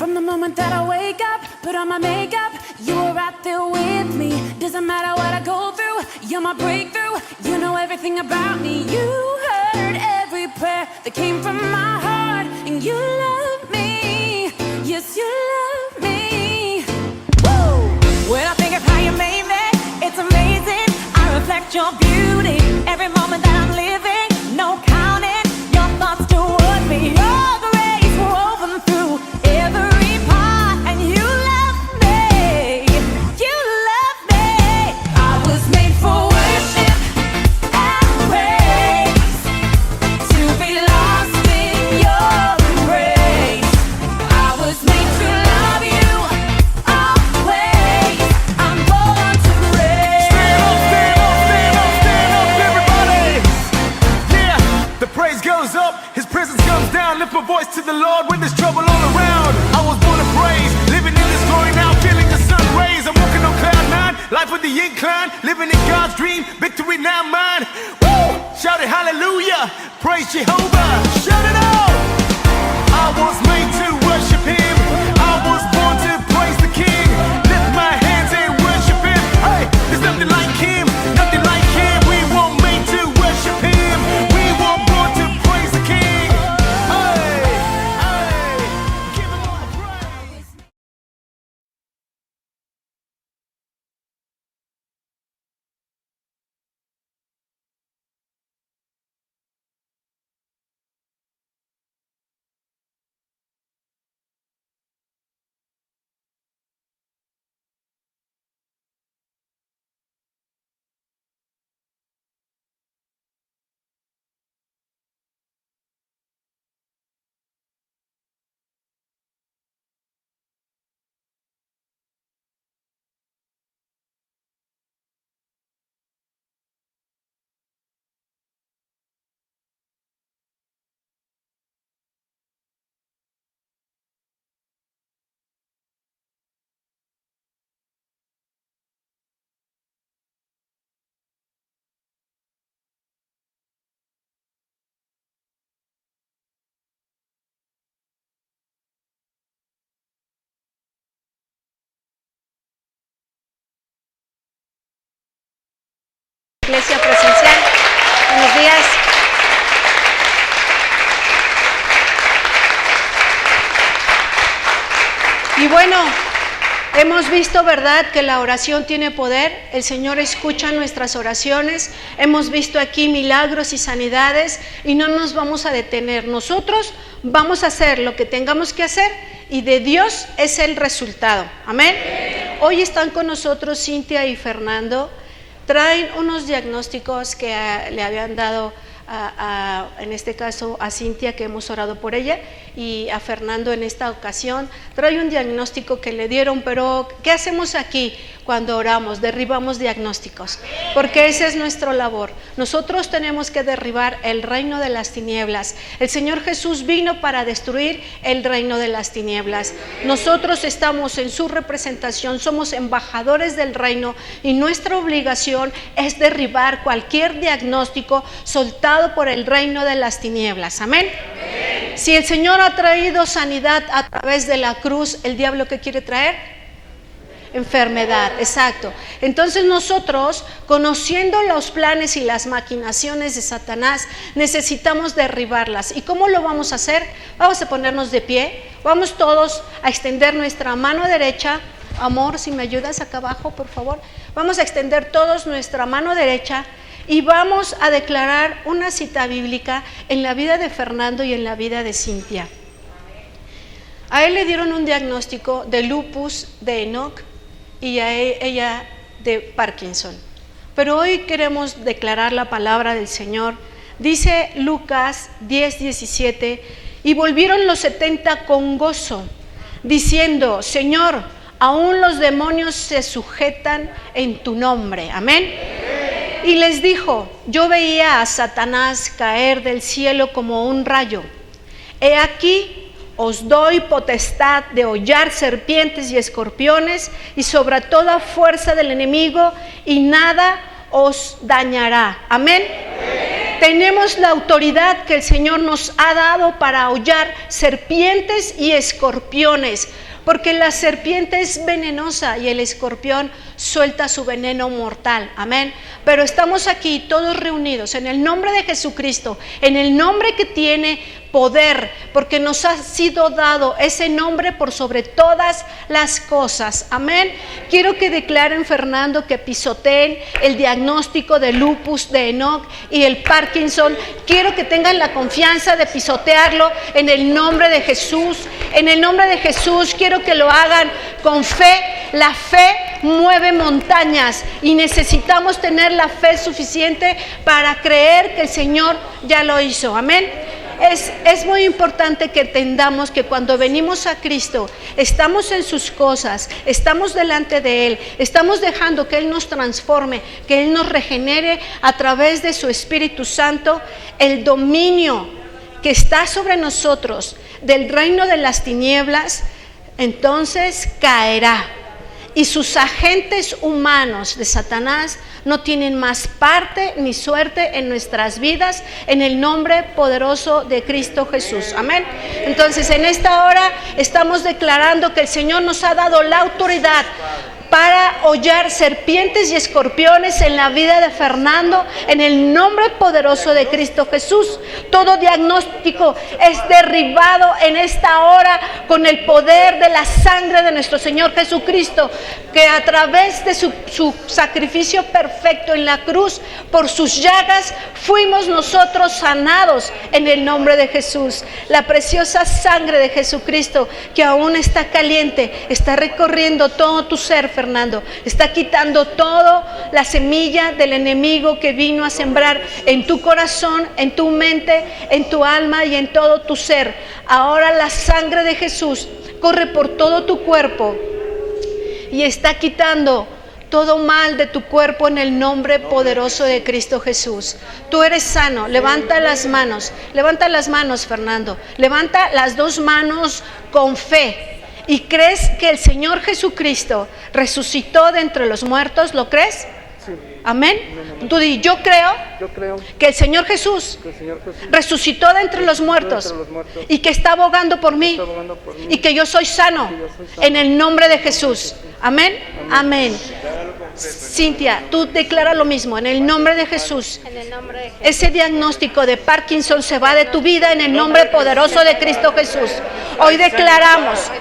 From the moment that I wake up, put on my makeup, you were right there with me. Doesn't matter what I go through, you're my breakthrough. You know everything about me. You heard every prayer that came from my heart, and you love me. Yes, you love me. Woo! When I think of how you made me, it's amazing. I reflect your beauty every moment that I'm living. No counting your thoughts toward me. Your grace woven through every part, and you love me. You love me. I was made for worship and praise, to be lost in your embrace. I was made to love you always. I'm born to praise. Stand up, everybody. Yeah, the praise goes up, His presence comes down. Lift my voice to the Lord when there's trouble all around. I was born to praise, living in this glory now, feeling the sun rays. I'm walking on cloud nine, life with the incline, living in God's dream, victory now mine. Woo! Shout it hallelujah, praise Jehovah, shout it out. I was made to worship Him, I was born to praise the King. Lift my hands and worship Him. Hey, there's nothing like Him, nothing like Him. We weren't made to worship Him, we were born to praise the King. Hey, hey, give Him all the praise. Iglesia presencial, buenos días. Y bueno, hemos visto, ¿verdad?, que la oración tiene poder. El Señor escucha nuestras oraciones. Hemos visto aquí milagros y sanidades y no nos vamos a detener. Nosotros vamos a hacer lo que tengamos que hacer y de Dios es el resultado. Amén. Hoy están con nosotros Cintia y Fernando. Traen unos diagnósticos que le habían dado en este caso a Cintia, que hemos orado por ella, y a Fernando en esta ocasión. Trae un diagnóstico que le dieron, pero ¿qué hacemos aquí cuando oramos? Derribamos diagnósticos, porque esa es nuestra labor. Nosotros tenemos que derribar el reino de las tinieblas. El Señor Jesús vino para destruir el reino de las tinieblas. Nosotros estamos en su representación, somos embajadores del reino y nuestra obligación es derribar cualquier diagnóstico soltado por el reino de las tinieblas. Amén. Si el Señor ha traído sanidad a través de la cruz, ¿el diablo qué quiere traer? Enfermedad, exacto. Entonces nosotros, conociendo los planes y las maquinaciones de Satanás, necesitamos derribarlas. ¿Y cómo lo vamos a hacer? Vamos a ponernos de pie, vamos todos a extender nuestra mano derecha. Amor, si me ayudas acá abajo, por favor. Vamos a extender todos nuestra mano derecha y vamos a declarar una cita bíblica en la vida de Fernando y en la vida de Cintia. A él le dieron un diagnóstico de lupus de Enoch y a ella de Parkinson. Pero hoy queremos declarar la palabra del Señor. Dice Lucas 10:17, y volvieron los 70 con gozo, diciendo: Señor, aún los demonios se sujetan en tu nombre. Amén. Y les dijo: yo veía a Satanás caer del cielo como un rayo. He aquí, os doy potestad de hollar serpientes y escorpiones y sobre toda fuerza del enemigo, y nada os dañará. Amén. Tenemos la autoridad que el Señor nos ha dado para aullar serpientes y escorpiones, porque la serpiente es venenosa y el escorpión suelta su veneno mortal. Amén. Pero estamos aquí todos reunidos en el nombre de Jesucristo, en el nombre que tiene poder, porque nos ha sido dado ese nombre por sobre todas las cosas. Amén. Quiero que declaren, Fernando, que pisoteen el diagnóstico de lupus de Enoch y el Parkinson. Quiero que tengan la confianza de pisotearlo en el nombre de Jesús. En el nombre de Jesús quiero que lo hagan con fe. La fe mueve montañas y necesitamos tener la fe suficiente para creer que el Señor ya lo hizo. Amén. Es muy importante que entendamos que cuando venimos a Cristo, estamos en sus cosas, estamos delante de Él, estamos dejando que Él nos transforme, que Él nos regenere a través de su Espíritu Santo. El dominio que está sobre nosotros del reino de las tinieblas, entonces caerá. Y sus agentes humanos de Satanás no tienen más parte ni suerte en nuestras vidas, en el nombre poderoso de Cristo Jesús. Amén. Entonces, en esta hora estamos declarando que el Señor nos ha dado la autoridad para hollar serpientes y escorpiones en la vida de Fernando, en el nombre poderoso de Cristo Jesús. Todo diagnóstico es derribado en esta hora con el poder de la sangre de nuestro Señor Jesucristo, que a través de su sacrificio perfecto en la cruz, por sus llagas, fuimos nosotros sanados en el nombre de Jesús. La preciosa sangre de Jesucristo, que aún está caliente, está recorriendo todo tu ser, Fernando, está quitando toda la semilla del enemigo que vino a sembrar en tu corazón, en tu mente, en tu alma y en todo tu ser. Ahora la sangre de Jesús corre por todo tu cuerpo y está quitando todo mal de tu cuerpo en el nombre poderoso de Cristo Jesús. Tú eres sano. Levanta las manos, Fernando. Levanta las dos manos con fe. ¿Y crees que el Señor Jesucristo resucitó de entre los muertos? ¿Lo crees? Sí. Amén. Tú di, yo creo que el Señor Jesús resucitó de entre los muertos y que está abogando por mí y que yo soy sano en el nombre de Jesús. Amén. Amén. Cintia, tú declara lo mismo en el nombre de Jesús. Ese diagnóstico de Parkinson se va de tu vida en el nombre poderoso de Cristo Jesús. Hoy declaramos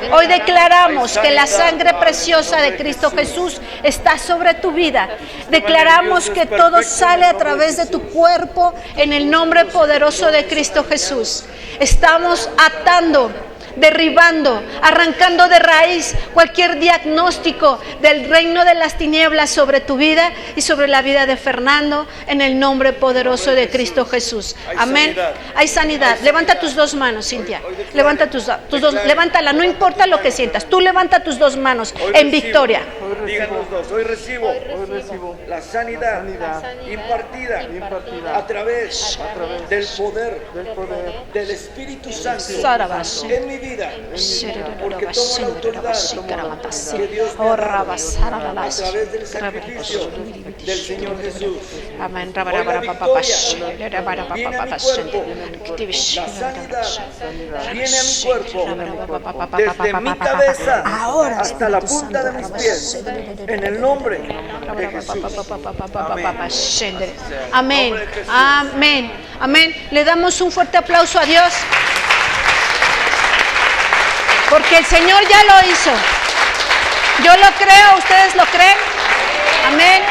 que la sangre preciosa de Cristo Jesús está sobre tu vida. Declaramos que todo sale a través de tu cuerpo en el nombre poderoso de Cristo Jesús. Estamos atando, derribando, arrancando de raíz cualquier diagnóstico del reino de las tinieblas sobre tu vida y sobre la vida de Fernando en el nombre poderoso de Cristo Jesús. Amén. Hay sanidad. Levanta tus dos manos, Cintia. Levanta tus dos, levántala, no importa lo que sientas. Tú levanta tus dos manos en victoria. Digan los dos, hoy recibo la sanidad impartida a través del poder del Espíritu Santo en mi vida. Porque tomo la autoridad que Dios me ha dado a través del sacrificio del Señor Jesús. Amén. Hoy la victoria viene a mi cuerpo. La sanidad viene a mi cuerpo, desde mi cabeza hasta la punta de mis pies, en el nombre de Jesús. Amén. Amén. Amén. Le damos un fuerte aplauso a Dios, porque el Señor ya lo hizo. Yo lo creo, ¿ustedes lo creen? Amén.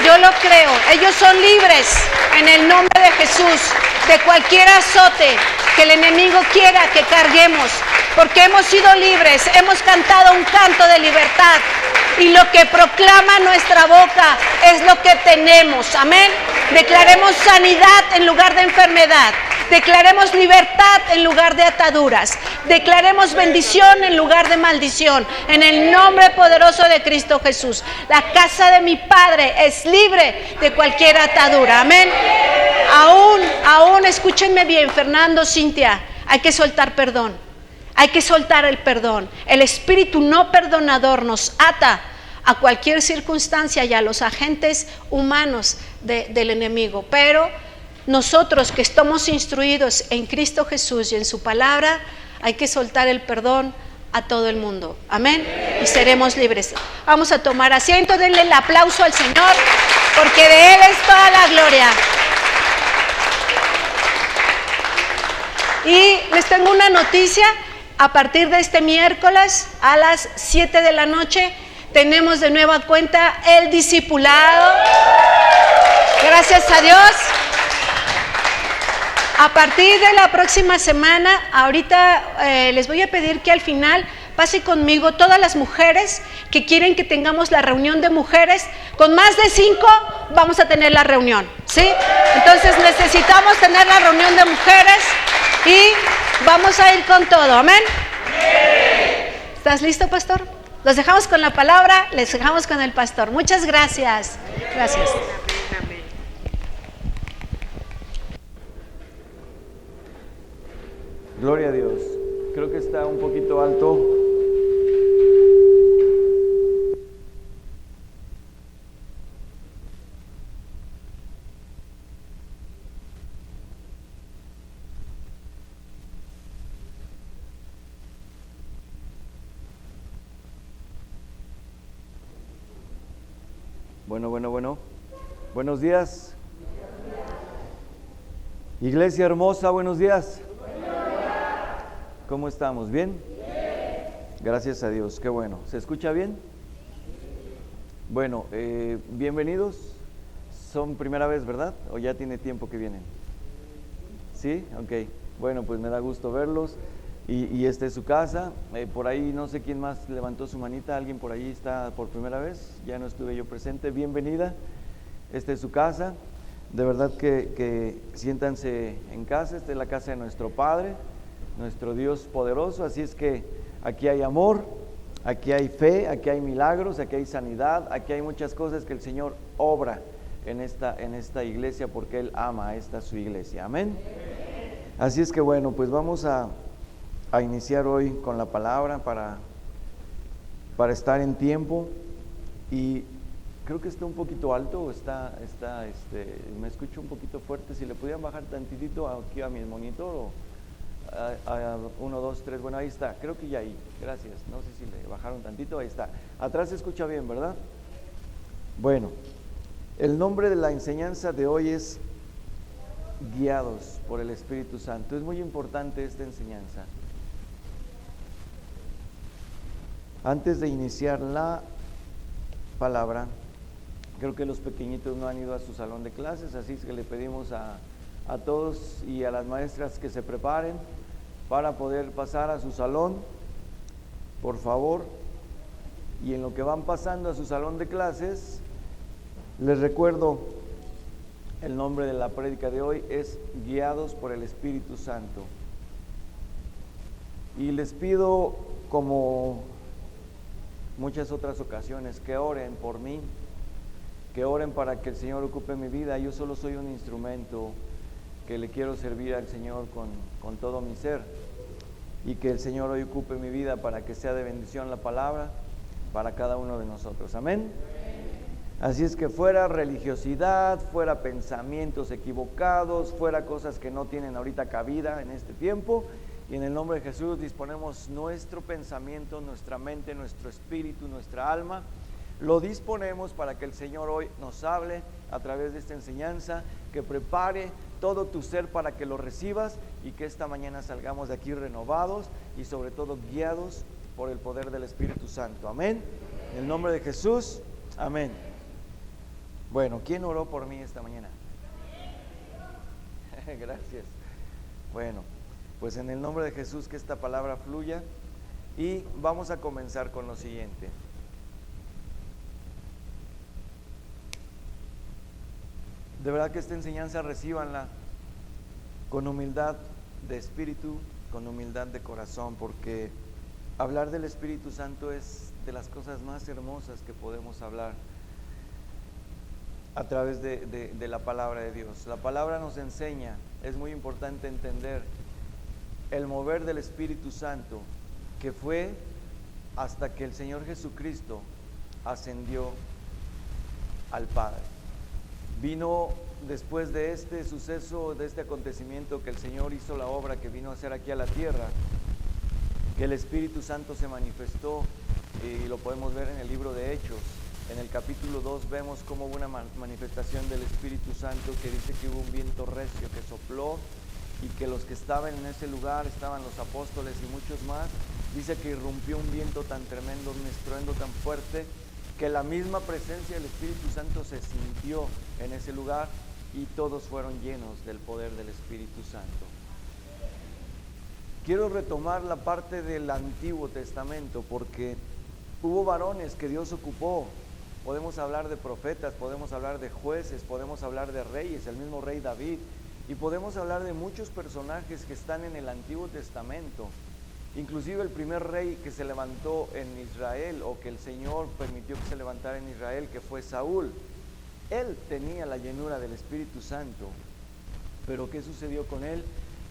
Yo lo creo. Ellos son libres en el nombre de Jesús de cualquier azote que el enemigo quiera que carguemos, porque hemos sido libres, hemos cantado un canto de libertad y lo que proclama nuestra boca es lo que tenemos. Amén. Declaremos sanidad en lugar de enfermedad. Declaremos libertad en lugar de ataduras. Declaremos bendición en lugar de maldición. En el nombre poderoso de Cristo Jesús. La casa de mi Padre es libre de cualquier atadura. Amén. Aún, escúchenme bien, Fernando, Cintia, hay que soltar perdón. Hay que soltar el perdón. El espíritu no perdonador nos ata a cualquier circunstancia y a los agentes humanos del enemigo. Pero nosotros que estamos instruidos en Cristo Jesús y en su palabra, hay que soltar el perdón a todo el mundo. Amén. Y seremos libres. Vamos a tomar asiento, denle el aplauso al Señor, porque de Él es toda la gloria. Y les tengo una noticia: a partir de este miércoles a las 7 de la noche tenemos de nueva cuenta el discipulado. Gracias a Dios. A partir de la próxima semana, ahorita les voy a pedir que al final pase conmigo todas las mujeres que quieren que tengamos la reunión de mujeres. Con más de 5 vamos a tener la reunión, ¿sí? Entonces necesitamos tener la reunión de mujeres y vamos a ir con todo, ¿amén? ¿Estás listo, pastor? Los dejamos con la palabra, les dejamos con el pastor. Muchas gracias. Gracias. Gloria a Dios. Creo que está un poquito alto. Bueno. Buenos días. Iglesia hermosa, buenos días. ¿Cómo estamos? ¿Bien? Gracias a Dios, qué bueno. ¿Se escucha bien? Bueno, bienvenidos. ¿Son primera vez, verdad? ¿O ya tiene tiempo que vienen? ¿Sí? Ok. Bueno, pues me da gusto verlos. Y esta es su casa. Por ahí no sé quién más levantó su manita. ¿Alguien por ahí está por primera vez? Ya no estuve yo presente. Bienvenida. Esta es su casa. De verdad que siéntanse en casa. Esta es la casa de nuestro Padre, nuestro Dios poderoso. Así es que aquí hay amor, aquí hay fe, aquí hay milagros, aquí hay sanidad, aquí hay muchas cosas que el Señor obra en esta iglesia, porque Él ama a esta su iglesia. Amén. Así es que bueno, pues vamos a iniciar hoy con la palabra para estar en tiempo. Y creo que está un poquito alto, me escucho un poquito fuerte. Si le pudieran bajar tantitito aquí a mi monitor, o a 1, 2, 3, bueno, ahí está, creo que ya ahí, gracias. No sé si le bajaron tantito, ahí está. Atrás se escucha bien, ¿verdad? Bueno, el nombre de la enseñanza de hoy es Guiados por el Espíritu Santo. Es muy importante esta enseñanza. Antes de iniciar la palabra, creo que los pequeñitos no han ido a su salón de clases, así es que le pedimos a todos y a las maestras que se preparen para poder pasar a su salón, por favor. Y en lo que van pasando a su salón de clases, les recuerdo el nombre de la prédica de hoy es Guiados por el Espíritu Santo. Y les pido, como muchas otras ocasiones, que oren por mí, que oren para que el Señor ocupe mi vida. Yo solo soy un instrumento que le quiero servir al Señor con todo mi ser, y que el Señor hoy ocupe mi vida para que sea de bendición la palabra para cada uno de nosotros. Amén. Así es que fuera religiosidad, fuera pensamientos equivocados, fuera cosas que no tienen ahorita cabida en este tiempo, y en el nombre de Jesús disponemos nuestro pensamiento, nuestra mente, nuestro espíritu, nuestra alma. Lo disponemos para que el Señor hoy nos hable a través de esta enseñanza, que prepare todo tu ser para que lo recibas, y que esta mañana salgamos de aquí renovados y sobre todo guiados por el poder del Espíritu Santo. Amén. En el nombre de Jesús. Amén. Bueno, ¿quién oró por mí esta mañana? Gracias. Bueno, pues en el nombre de Jesús que esta palabra fluya, y vamos a comenzar con lo siguiente. De verdad que esta enseñanza recíbanla con humildad de espíritu, con humildad de corazón, porque hablar del Espíritu Santo es de las cosas más hermosas que podemos hablar a través de la palabra de Dios. La palabra nos enseña, es muy importante entender el mover del Espíritu Santo, que fue hasta que el Señor Jesucristo ascendió al Padre. Vino después de este suceso, de este acontecimiento, que el Señor hizo la obra que vino a hacer aquí a la tierra, que el Espíritu Santo se manifestó, y lo podemos ver en el libro de Hechos. En el capítulo 2 vemos cómo hubo una manifestación del Espíritu Santo, que dice que hubo un viento recio que sopló y que los que estaban en ese lugar, estaban los apóstoles y muchos más, dice que irrumpió un viento tan tremendo, un estruendo tan fuerte, que la misma presencia del Espíritu Santo se sintió en ese lugar y todos fueron llenos del poder del Espíritu Santo. Quiero retomar la parte del Antiguo Testamento porque hubo varones que Dios ocupó. Podemos hablar de profetas, podemos hablar de jueces, podemos hablar de reyes, el mismo rey David, y podemos hablar de muchos personajes que están en el Antiguo Testamento. Inclusive el primer rey que se levantó en Israel, o que el Señor permitió que se levantara en Israel, que fue Saúl. Él tenía la llenura del Espíritu Santo, pero ¿qué sucedió con él?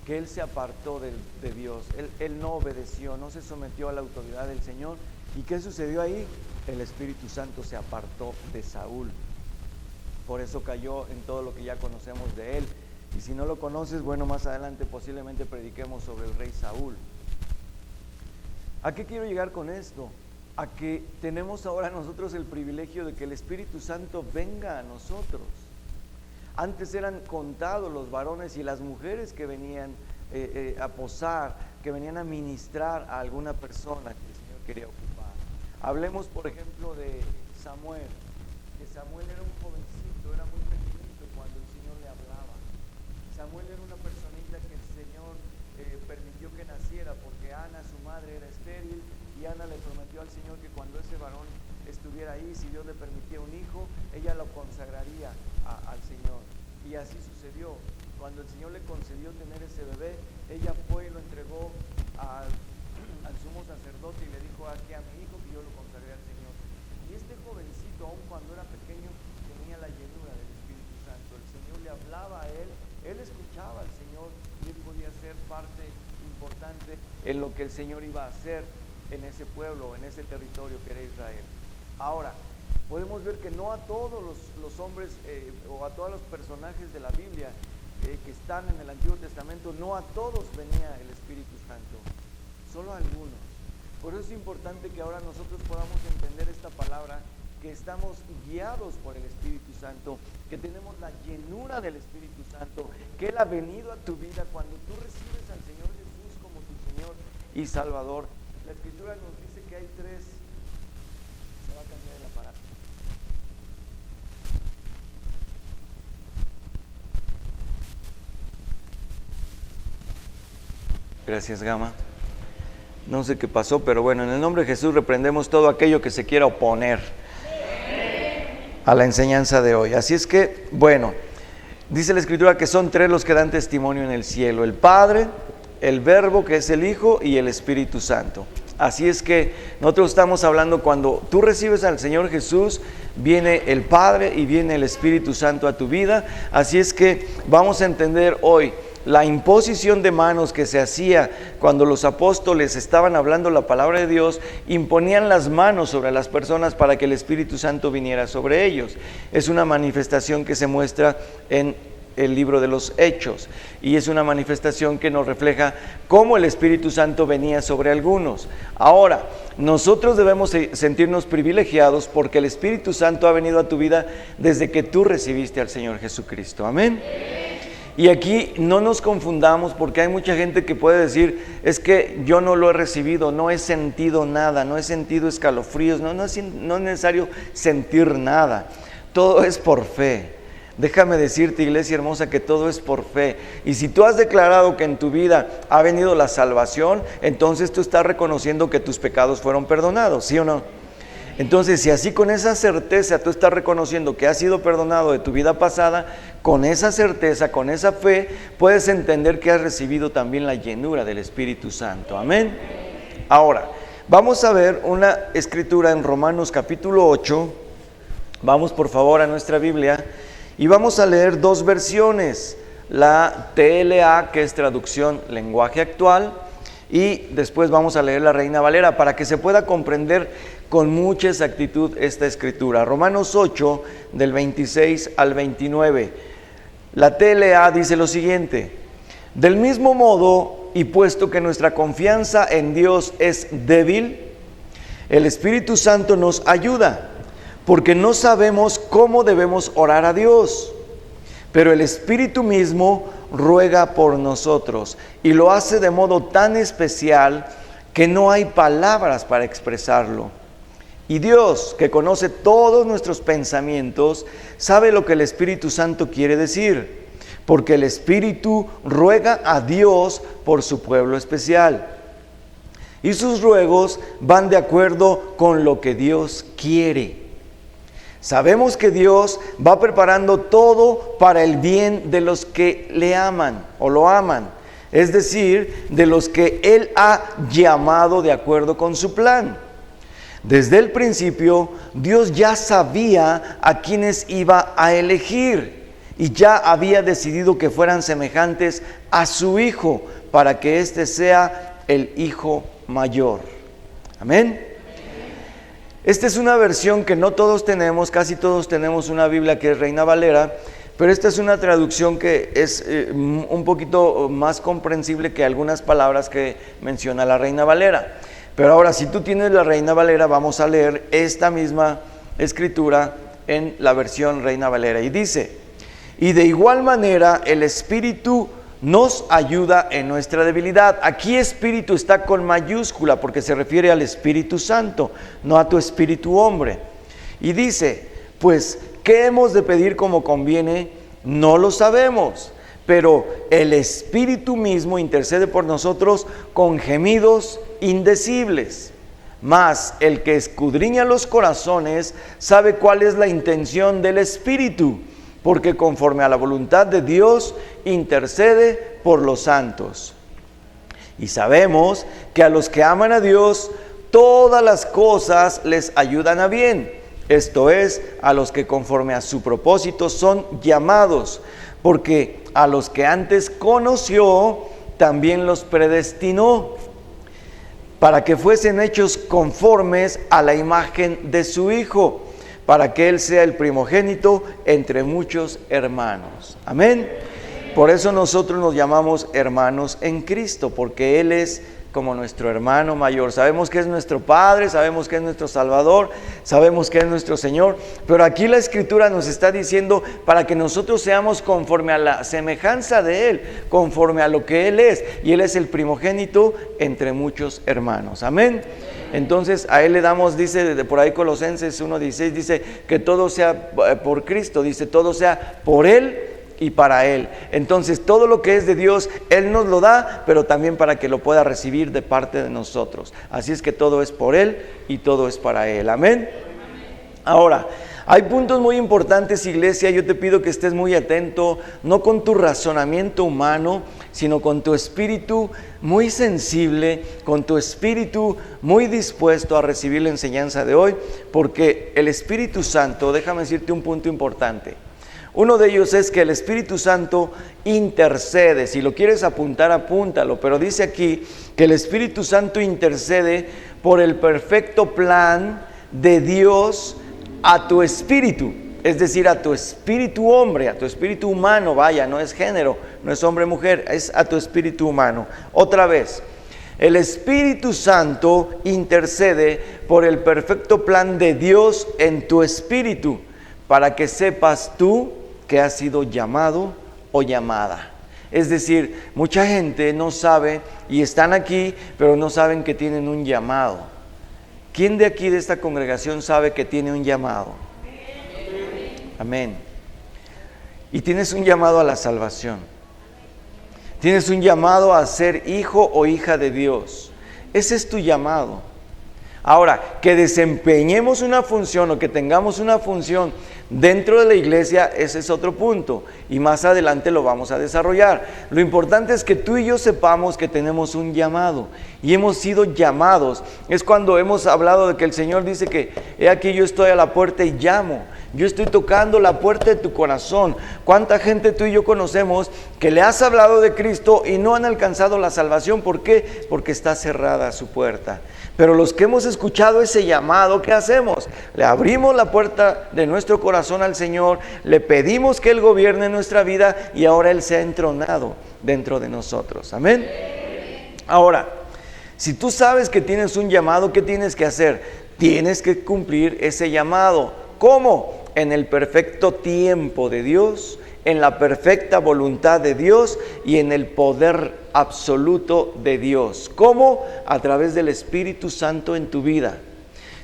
Que él se apartó de Dios, él no obedeció, no se sometió a la autoridad del Señor. ¿Y qué sucedió ahí? El Espíritu Santo se apartó de Saúl. Por eso cayó en todo lo que ya conocemos de él. Y si no lo conoces, bueno, más adelante posiblemente prediquemos sobre el rey Saúl. ¿A qué quiero llegar con esto? A que tenemos ahora nosotros el privilegio de que el Espíritu Santo venga a nosotros. Antes eran contados los varones y las mujeres que venían a posar, que venían a ministrar a alguna persona que el Señor quería ocupar. Hablemos, por ejemplo, de Samuel, que Samuel era un jovencito, era muy pequeñito cuando el Señor le hablaba. Samuel era una personita que el Señor permitió que naciera porque Ana, su madre, era estéril, y Ana le prometió al Señor que cuando ese varón estuviera ahí, si Dios le permitía un hijo, ella lo consagraría al Señor. Y así sucedió. Cuando el Señor le concedió tener ese bebé, ella fue y lo entregó al sumo sacerdote y le dijo: aquí a mi hijo, que yo lo consagré al Señor. Y este jovencito, aun cuando era pequeño, tenía la llenura del Espíritu Santo. El Señor le hablaba a él escuchaba al Señor, y él podía ser parte importante en lo que el Señor iba a hacer en ese pueblo, en ese territorio que era Israel. Ahora, podemos ver que no a todos los hombres o a todos los personajes de la Biblia que están en el Antiguo Testamento, no a todos venía el Espíritu Santo, solo a algunos. Por eso es importante que ahora nosotros podamos entender esta palabra, que estamos guiados por el Espíritu Santo, que tenemos la llenura del Espíritu Santo, que Él ha venido a tu vida cuando tú recibes al Señor Jesús como tu Señor y Salvador. La Escritura nos dice que hay tres. Se va a cambiar el aparato. Gracias, Gama. No sé qué pasó, pero bueno, en el nombre de Jesús reprendemos todo aquello que se quiera oponer a la enseñanza de hoy. Así es que, bueno, dice la Escritura que son tres los que dan testimonio en el cielo: el Padre, el Verbo, que es el Hijo, y el Espíritu Santo. Así es que nosotros estamos hablando, cuando tú recibes al Señor Jesús, viene el Padre y viene el Espíritu Santo a tu vida. Así es que vamos a entender hoy la imposición de manos que se hacía cuando los apóstoles estaban hablando la palabra de Dios. Imponían las manos sobre las personas para que el Espíritu Santo viniera sobre ellos. Es una manifestación que se muestra en el libro de los Hechos, y es una manifestación que nos refleja cómo el Espíritu Santo venía sobre algunos. Ahora, nosotros debemos sentirnos privilegiados porque el Espíritu Santo ha venido a tu vida desde que tú recibiste al Señor Jesucristo. Amén. Y aquí no nos confundamos, porque hay mucha gente que puede decir: es que yo no lo he recibido, no he sentido nada, no he sentido escalofríos. No es necesario sentir nada, todo es por fe. Déjame decirte, iglesia hermosa, que todo es por fe. Y si tú has declarado que en tu vida ha venido la salvación, entonces tú estás reconociendo que tus pecados fueron perdonados, ¿sí o no? Entonces, si así con esa certeza tú estás reconociendo que has sido perdonado de tu vida pasada, con esa certeza, con esa fe, puedes entender que has recibido también la llenura del Espíritu Santo. Amén. Ahora, vamos a ver una escritura en Romanos capítulo 8. Vamos por favor a nuestra Biblia y vamos a leer dos versiones. La TLA, que es traducción lenguaje actual, y después vamos a leer la Reina Valera para que se pueda comprender con mucha exactitud esta escritura. Romanos 8, del 26 al 29. La TLA dice lo siguiente: del mismo modo, y puesto que nuestra confianza en Dios es débil, el Espíritu Santo nos ayuda, porque no sabemos cómo debemos orar a Dios, pero el Espíritu mismo ruega por nosotros, y lo hace de modo tan especial que no hay palabras para expresarlo. Y Dios, que conoce todos nuestros pensamientos, sabe lo que el Espíritu Santo quiere decir, porque el Espíritu ruega a Dios por su pueblo especial. Y sus ruegos van de acuerdo con lo que Dios quiere. Sabemos que Dios va preparando todo para el bien de los que le aman o lo aman, es decir, de los que Él ha llamado de acuerdo con su plan. Desde el principio, Dios ya sabía a quienes iba a elegir y ya había decidido que fueran semejantes a su Hijo, para que éste sea el Hijo mayor. Amén. Esta es una versión que no todos tenemos, casi todos tenemos una Biblia que es Reina Valera, pero esta es una traducción que es un poquito más comprensible que algunas palabras que menciona la Reina Valera. Pero ahora, si tú tienes la Reina Valera, vamos a leer esta misma escritura en la versión Reina Valera. Y dice: y de igual manera el Espíritu nos ayuda en nuestra debilidad. Aquí Espíritu está con mayúscula porque se refiere al Espíritu Santo, no a tu espíritu hombre. Y dice: pues, ¿qué hemos de pedir como conviene? No lo sabemos, pero el Espíritu mismo intercede por nosotros con gemidos indecibles. Mas el que escudriña los corazones sabe cuál es la intención del Espíritu, porque conforme a la voluntad de Dios intercede por los santos. Y sabemos que a los que aman a Dios, todas las cosas les ayudan a bien. Esto es, a los que conforme a su propósito son llamados, porque a los que antes conoció, también los predestinó, para que fuesen hechos conformes a la imagen de su Hijo, para que Él sea el primogénito entre muchos hermanos. Amén. Por eso nosotros nos llamamos hermanos en Cristo, porque Él es como nuestro hermano mayor. Sabemos que es nuestro Padre, sabemos que es nuestro Salvador, sabemos que es nuestro Señor, pero aquí la Escritura nos está diciendo para que nosotros seamos conforme a la semejanza de Él, conforme a lo que Él es, y Él es el primogénito entre muchos hermanos. Amén. Entonces a Él le damos, dice por ahí Colosenses 1:16, dice que todo sea por Cristo, dice todo sea por Él y para Él. Entonces todo lo que es de Dios, Él nos lo da, pero también para que lo pueda recibir de parte de nosotros. Así es que todo es por Él y todo es para Él. Amén. Ahora, hay puntos muy importantes, iglesia. Yo te pido que estés muy atento, no con tu razonamiento humano, sino con tu espíritu muy sensible, con tu espíritu muy dispuesto a recibir la enseñanza de hoy, porque el Espíritu Santo, déjame decirte un punto importante. Uno de ellos es que el Espíritu Santo intercede. Si lo quieres apuntar, apúntalo, pero dice aquí que el Espíritu Santo intercede por el perfecto plan de Dios a tu espíritu, es decir, a tu espíritu hombre, a tu espíritu humano, vaya, no es género, no es hombre mujer, es a tu espíritu humano. Otra vez, el Espíritu Santo intercede por el perfecto plan de Dios en tu espíritu, para que sepas tú que has sido llamado o llamada. Es decir, mucha gente no sabe y están aquí, pero no saben que tienen un llamado. ¿Quién de aquí de esta congregación sabe que tiene un llamado? Amén. Y tienes un llamado a la salvación. Tienes un llamado a ser hijo o hija de Dios. Ese es tu llamado. Ahora, que desempeñemos una función o que tengamos una función dentro de la iglesia, ese es otro punto, y más adelante lo vamos a desarrollar. Lo importante es que tú y yo sepamos que tenemos un llamado y hemos sido llamados. Es cuando hemos hablado de que el Señor dice que he aquí yo estoy a la puerta y llamo. Yo estoy tocando la puerta de tu corazón. ¿Cuánta gente tú y yo conocemos que le has hablado de Cristo y no han alcanzado la salvación? ¿Por qué? Porque está cerrada su puerta. Pero los que hemos escuchado ese llamado, ¿qué hacemos? Le abrimos la puerta de nuestro corazón corazón al Señor, le pedimos que Él gobierne nuestra vida y ahora Él se ha entronado dentro de nosotros. Amén. Ahora, si tú sabes que tienes un llamado, ¿qué tienes que hacer? Tienes que cumplir ese llamado. ¿Cómo? En el perfecto tiempo de Dios, en la perfecta voluntad de Dios y en el poder absoluto de Dios. ¿Cómo? A través del Espíritu Santo en tu vida.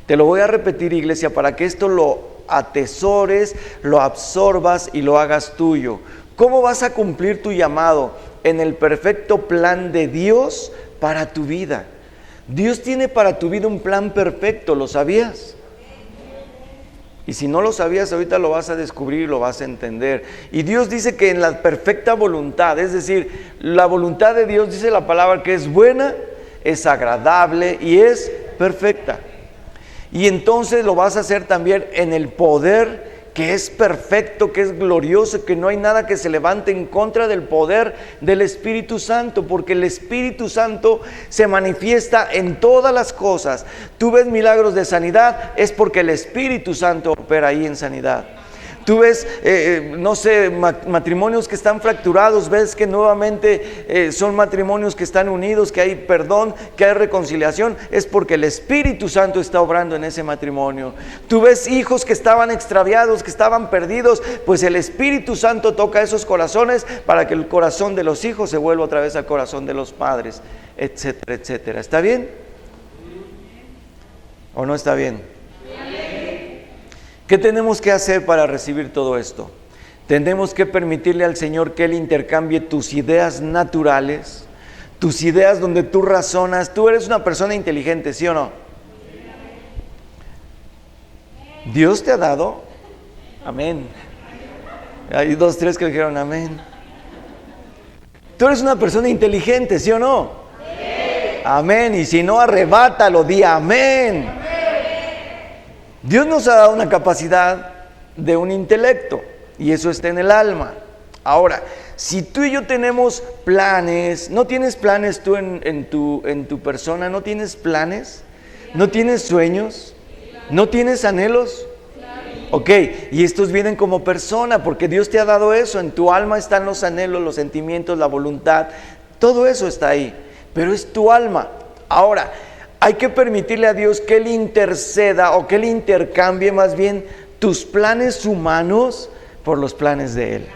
Te lo voy a repetir, iglesia, para que esto lo atesores, lo absorbas y lo hagas tuyo. ¿Cómo vas a cumplir tu llamado? En el perfecto plan de Dios para tu vida. Dios tiene para tu vida un plan perfecto, ¿lo sabías? Y si no lo sabías, ahorita lo vas a descubrir, lo vas a entender. Y Dios dice que en la perfecta voluntad, es decir, la voluntad de Dios, dice la palabra, que es buena, es agradable y es perfecta. Y entonces lo vas a hacer también en el poder que es perfecto, que es glorioso, que no hay nada que se levante en contra del poder del Espíritu Santo, porque el Espíritu Santo se manifiesta en todas las cosas. Tú ves milagros de sanidad, es porque el Espíritu Santo opera ahí en sanidad. Tú ves, matrimonios que están fracturados, ves que nuevamente son matrimonios que están unidos, que hay perdón, que hay reconciliación, es porque el Espíritu Santo está obrando en ese matrimonio. Tú ves hijos que estaban extraviados, que estaban perdidos, pues el Espíritu Santo toca esos corazones para que el corazón de los hijos se vuelva otra vez al corazón de los padres, etcétera, etcétera. ¿Está bien? ¿O no está bien? ¿Qué tenemos que hacer para recibir todo esto? Tenemos que permitirle al Señor que Él intercambie tus ideas naturales, tus ideas donde tú razonas. Tú eres una persona inteligente, ¿sí o no? Dios te ha dado. Amén. Hay 2, 3 que dijeron amén. Tú eres una persona inteligente, ¿sí o no? Amén. Y si no, arrebátalo, di amén. Dios nos ha dado una capacidad de un intelecto y eso está en el alma. Ahora, si tú y yo tenemos planes, ¿no tienes planes tú en tu persona? ¿No tienes planes? ¿No tienes sueños? ¿No tienes anhelos? Ok, y estos vienen como persona porque Dios te ha dado eso. En tu alma están los anhelos, los sentimientos, la voluntad. Todo eso está ahí, pero es tu alma. Ahora, hay que permitirle a Dios que Él interceda o que Él intercambie más bien tus planes humanos por los planes de Él.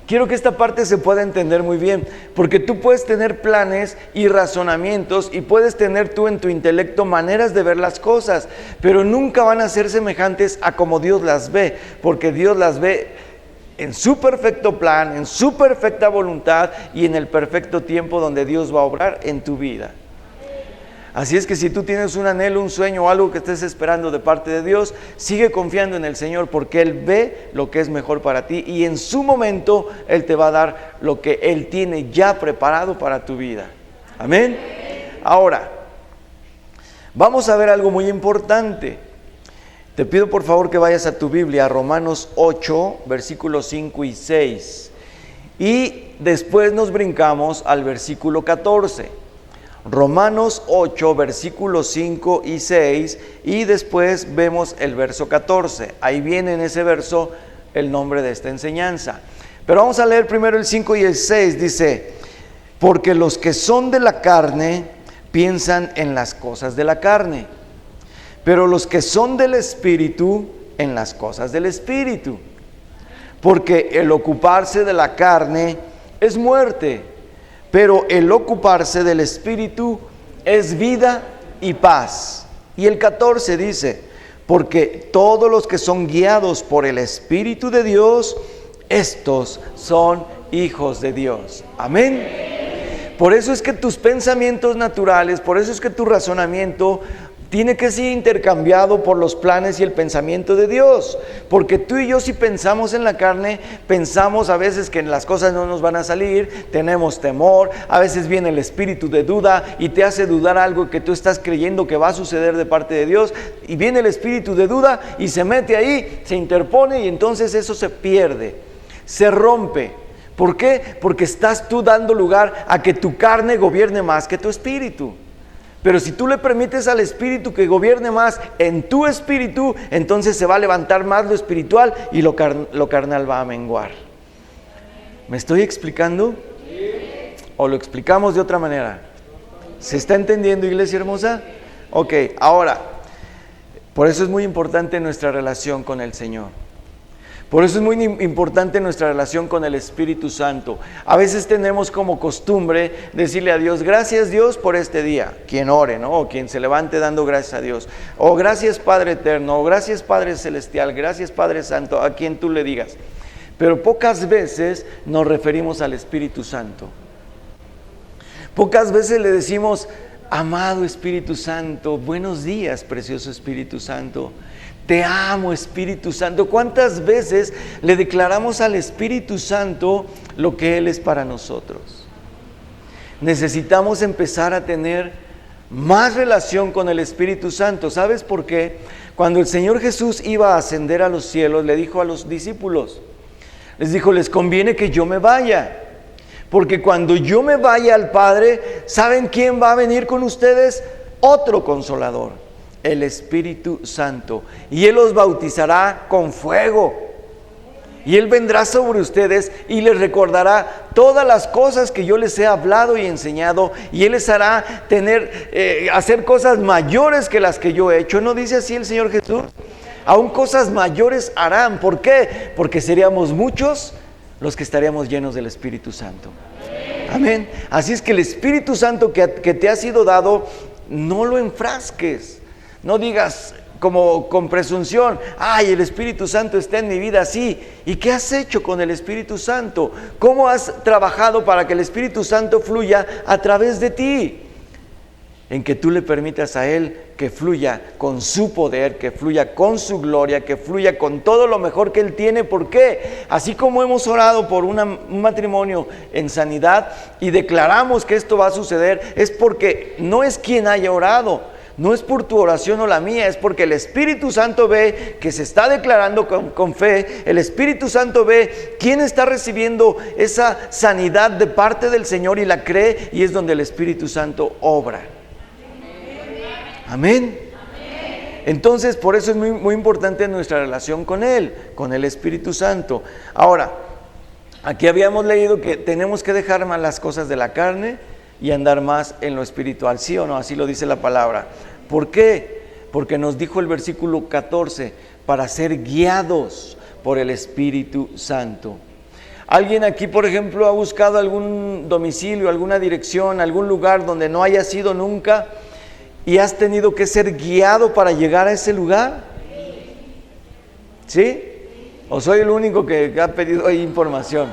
Quiero que esta parte se pueda entender muy bien, porque tú puedes tener planes y razonamientos y puedes tener tú en tu intelecto maneras de ver las cosas, pero nunca van a ser semejantes a como Dios las ve, porque Dios las ve en su perfecto plan, en su perfecta voluntad y en el perfecto tiempo donde Dios va a obrar en tu vida. Así es que si tú tienes un anhelo, un sueño o algo que estés esperando de parte de Dios, sigue confiando en el Señor porque Él ve lo que es mejor para ti y en su momento Él te va a dar lo que Él tiene ya preparado para tu vida. Amén. Ahora, vamos a ver algo muy importante. Te pido por favor que vayas a tu Biblia, a Romanos 8, versículos 5 y 6. Y después nos brincamos al versículo 14. Romanos 8, versículos 5 y 6, y después vemos el verso 14. Ahí viene en ese verso el nombre de esta enseñanza. Pero vamos a leer primero el 5 y el 6. Dice, porque los que son de la carne piensan en las cosas de la carne, pero los que son del Espíritu en las cosas del Espíritu. Porque el ocuparse de la carne es muerte, pero el ocuparse del Espíritu es vida y paz. Y el 14 dice, porque todos los que son guiados por el Espíritu de Dios, estos son hijos de Dios. Amén. Por eso es que tus pensamientos naturales, por eso es que tu razonamiento tiene que ser intercambiado por los planes y el pensamiento de Dios, porque tú y yo si pensamos en la carne, pensamos a veces que las cosas no nos van a salir, tenemos temor, a veces viene el espíritu de duda y te hace dudar algo que tú estás creyendo que va a suceder de parte de Dios, y viene el espíritu de duda y se mete ahí, se interpone y entonces eso se pierde, se rompe. ¿Por qué? Porque estás tú dando lugar a que tu carne gobierne más que tu espíritu. Pero si tú le permites al Espíritu que gobierne más en tu espíritu, entonces se va a levantar más lo espiritual y lo carnal va a menguar. ¿Me estoy explicando? ¿O lo explicamos de otra manera? ¿Se está entendiendo, iglesia hermosa? Ok, ahora, por eso es muy importante nuestra relación con el Señor. Por eso es muy importante nuestra relación con el Espíritu Santo. A veces tenemos como costumbre decirle a Dios, gracias Dios por este día. Quien ore, ¿no? O quien se levante dando gracias a Dios. O gracias Padre Eterno, o gracias Padre Celestial, gracias Padre Santo, a quien tú le digas. Pero pocas veces nos referimos al Espíritu Santo. Pocas veces le decimos, amado Espíritu Santo, buenos días, precioso Espíritu Santo. Te amo, Espíritu Santo. ¿Cuántas veces le declaramos al Espíritu Santo lo que Él es para nosotros? Necesitamos empezar a tener más relación con el Espíritu Santo. ¿Sabes por qué? Cuando el Señor Jesús iba a ascender a los cielos, le dijo a los discípulos, les dijo, les conviene que yo me vaya, porque cuando yo me vaya al Padre, ¿saben quién va a venir con ustedes? Otro Consolador, el Espíritu Santo, y Él los bautizará con fuego, y Él vendrá sobre ustedes y les recordará todas las cosas que yo les he hablado y enseñado, y Él les hará hacer cosas mayores que las que yo he hecho. ¿No dice así el Señor Jesús? Aún cosas mayores harán. ¿Por qué? Porque seríamos muchos los que estaríamos llenos del Espíritu Santo. Amén. Así es que el Espíritu Santo que te ha sido dado, no lo enfrasques. No digas como con presunción, ay, el Espíritu Santo está en mi vida, sí. ¿Y qué has hecho con el Espíritu Santo? ¿Cómo has trabajado para que el Espíritu Santo fluya a través de ti? En que tú le permitas a Él que fluya con su poder, que fluya con su gloria, que fluya con todo lo mejor que Él tiene. ¿Por qué? Así como hemos orado por un matrimonio en sanidad y declaramos que esto va a suceder, es porque no es quien haya orado, no es por tu oración o la mía, es porque el Espíritu Santo ve que se está declarando con fe. El Espíritu Santo ve quién está recibiendo esa sanidad de parte del Señor y la cree, y es donde el Espíritu Santo obra. Amén. Entonces, por eso es muy, muy importante nuestra relación con Él, con el Espíritu Santo. Ahora, aquí habíamos leído que tenemos que dejar más las cosas de la carne y andar más en lo espiritual, ¿sí o no? Así lo dice la palabra. ¿Por qué? Porque nos dijo el versículo 14, para ser guiados por el Espíritu Santo. ¿Alguien aquí, por ejemplo, ha buscado algún domicilio, alguna dirección, algún lugar donde no haya sido nunca y has tenido que ser guiado para llegar a ese lugar? ¿Sí? ¿O soy el único que ha pedido ahí información?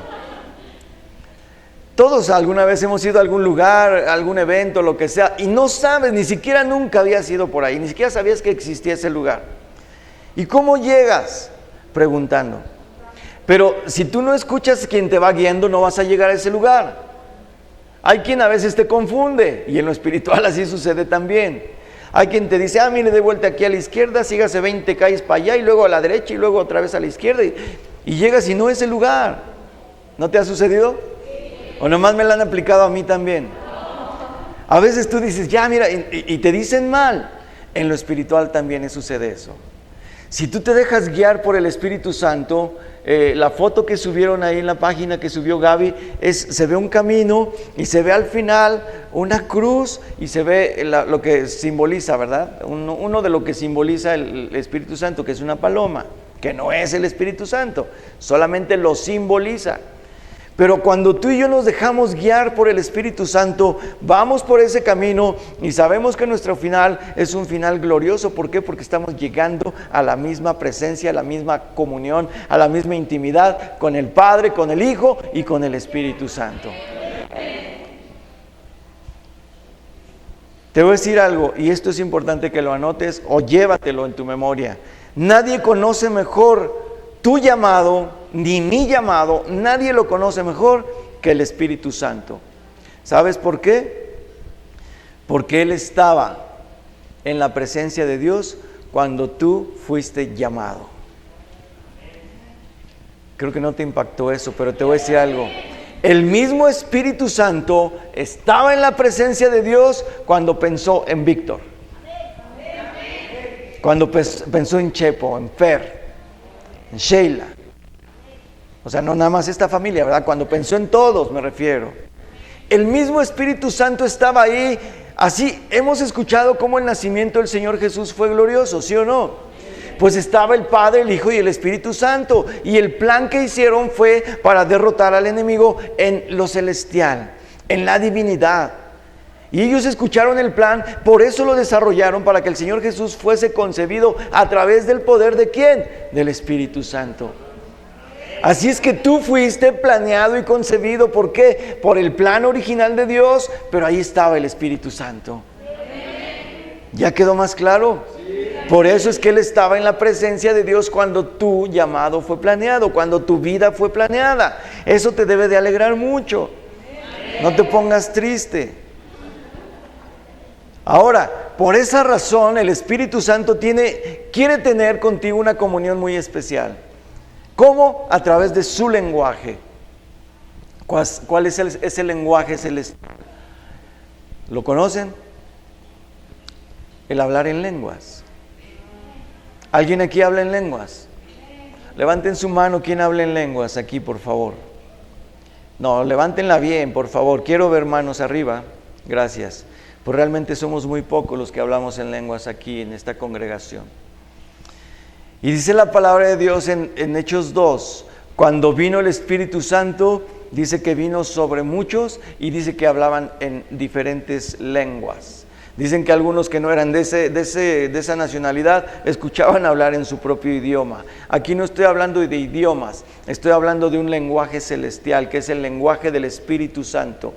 Todos alguna vez hemos ido a algún lugar, a algún evento, lo que sea, y no sabes, ni siquiera nunca habías ido por ahí, ni siquiera sabías que existía ese lugar. ¿Y cómo llegas? Preguntando. Pero si tú no escuchas quien te va guiando, no vas a llegar a ese lugar. Hay quien a veces te confunde, y en lo espiritual así sucede también. Hay quien te dice, mire, de vuelta aquí a la izquierda, sígase 20 calles para allá, y luego a la derecha, y luego otra vez a la izquierda, y llegas y no es el lugar. ¿No te ha sucedido? ¿O nomás me la han aplicado a mí también? A veces tú dices, ya mira, y te dicen mal. En lo espiritual también sucede eso. Si tú te dejas guiar por el Espíritu Santo, la foto que subieron ahí en la página que subió Gaby, se ve un camino y se ve al final una cruz y se ve lo que simboliza, ¿verdad? Uno de lo que simboliza el Espíritu Santo, que es una paloma, que no es el Espíritu Santo, solamente lo simboliza. Pero cuando tú y yo nos dejamos guiar por el Espíritu Santo, vamos por ese camino y sabemos que nuestro final es un final glorioso. ¿Por qué? Porque estamos llegando a la misma presencia, a la misma comunión, a la misma intimidad con el Padre, con el Hijo y con el Espíritu Santo. Te voy a decir algo, y esto es importante que lo anotes o llévatelo en tu memoria. Nadie conoce mejor tu llamado, ni mi llamado, nadie lo conoce mejor que el Espíritu Santo. ¿Sabes por qué? Porque Él estaba en la presencia de Dios cuando tú fuiste llamado. Creo que no te impactó eso, pero te voy a decir algo. El mismo Espíritu Santo estaba en la presencia de Dios cuando pensó en Víctor, cuando pensó en Chepo, en Fer, en Sheila. O sea, no nada más esta familia, ¿verdad? Cuando pensó en todos, me refiero. El mismo Espíritu Santo estaba ahí. Así hemos escuchado cómo el nacimiento del Señor Jesús fue glorioso, ¿sí o no? Pues estaba el Padre, el Hijo y el Espíritu Santo. Y el plan que hicieron fue para derrotar al enemigo en lo celestial, en la divinidad. Y ellos escucharon el plan, por eso lo desarrollaron, para que el Señor Jesús fuese concebido a través del poder ¿de quién? Del Espíritu Santo. Así es que tú fuiste planeado y concebido, ¿por qué? Por el plan original de Dios, pero ahí estaba el Espíritu Santo. ¿Ya quedó más claro? Por eso es que Él estaba en la presencia de Dios cuando tu llamado fue planeado, cuando tu vida fue planeada. Eso te debe de alegrar mucho. No te pongas triste. Ahora, por esa razón el Espíritu Santo quiere tener contigo una comunión muy especial. ¿Cómo? A través de su lenguaje. ¿Cuál es ese lenguaje celestial? ¿Lo conocen? El hablar en lenguas. ¿Alguien aquí habla en lenguas? Levanten su mano, ¿quién habla en lenguas aquí, por favor? No, levántenla bien, por favor. Quiero ver manos arriba. Gracias. Pues realmente somos muy pocos los que hablamos en lenguas aquí en esta congregación. Y dice la palabra de Dios en Hechos 2, cuando vino el Espíritu Santo, dice que vino sobre muchos y dice que hablaban en diferentes lenguas. Dicen que algunos que no eran de esa nacionalidad escuchaban hablar en su propio idioma. Aquí no estoy hablando de idiomas, estoy hablando de un lenguaje celestial, que es el lenguaje del Espíritu Santo.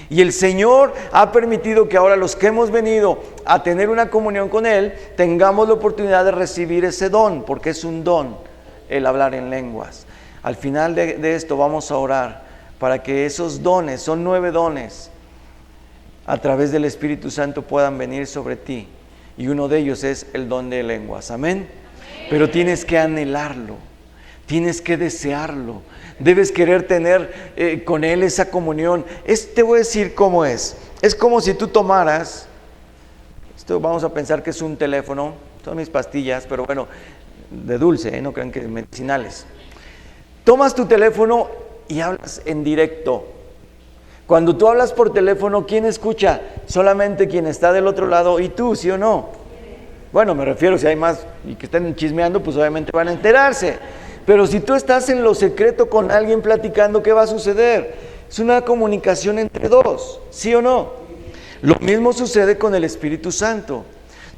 Y el Señor ha permitido que ahora los que hemos venido a tener una comunión con Él, tengamos la oportunidad de recibir ese don, porque es un don el hablar en lenguas. Al final de esto vamos a orar para que esos dones, son 9 dones, a través del Espíritu Santo puedan venir sobre ti. Y uno de ellos es el don de lenguas. Amén. Pero tienes que anhelarlo, tienes que desearlo. Debes querer tener con Él esa comunión. Te voy a decir cómo es. Es como si tú tomaras, esto vamos a pensar que es un teléfono, son mis pastillas, pero bueno, de dulce, no crean que medicinales. Tomas tu teléfono y hablas en directo. Cuando tú hablas por teléfono, ¿quién escucha? Solamente quien está del otro lado y tú, ¿sí o no? Bueno, me refiero, si hay más y que estén chismeando, pues obviamente van a enterarse. Pero si tú estás en lo secreto con alguien platicando, ¿qué va a suceder? Es una comunicación entre dos, ¿sí o no? Lo mismo sucede con el Espíritu Santo.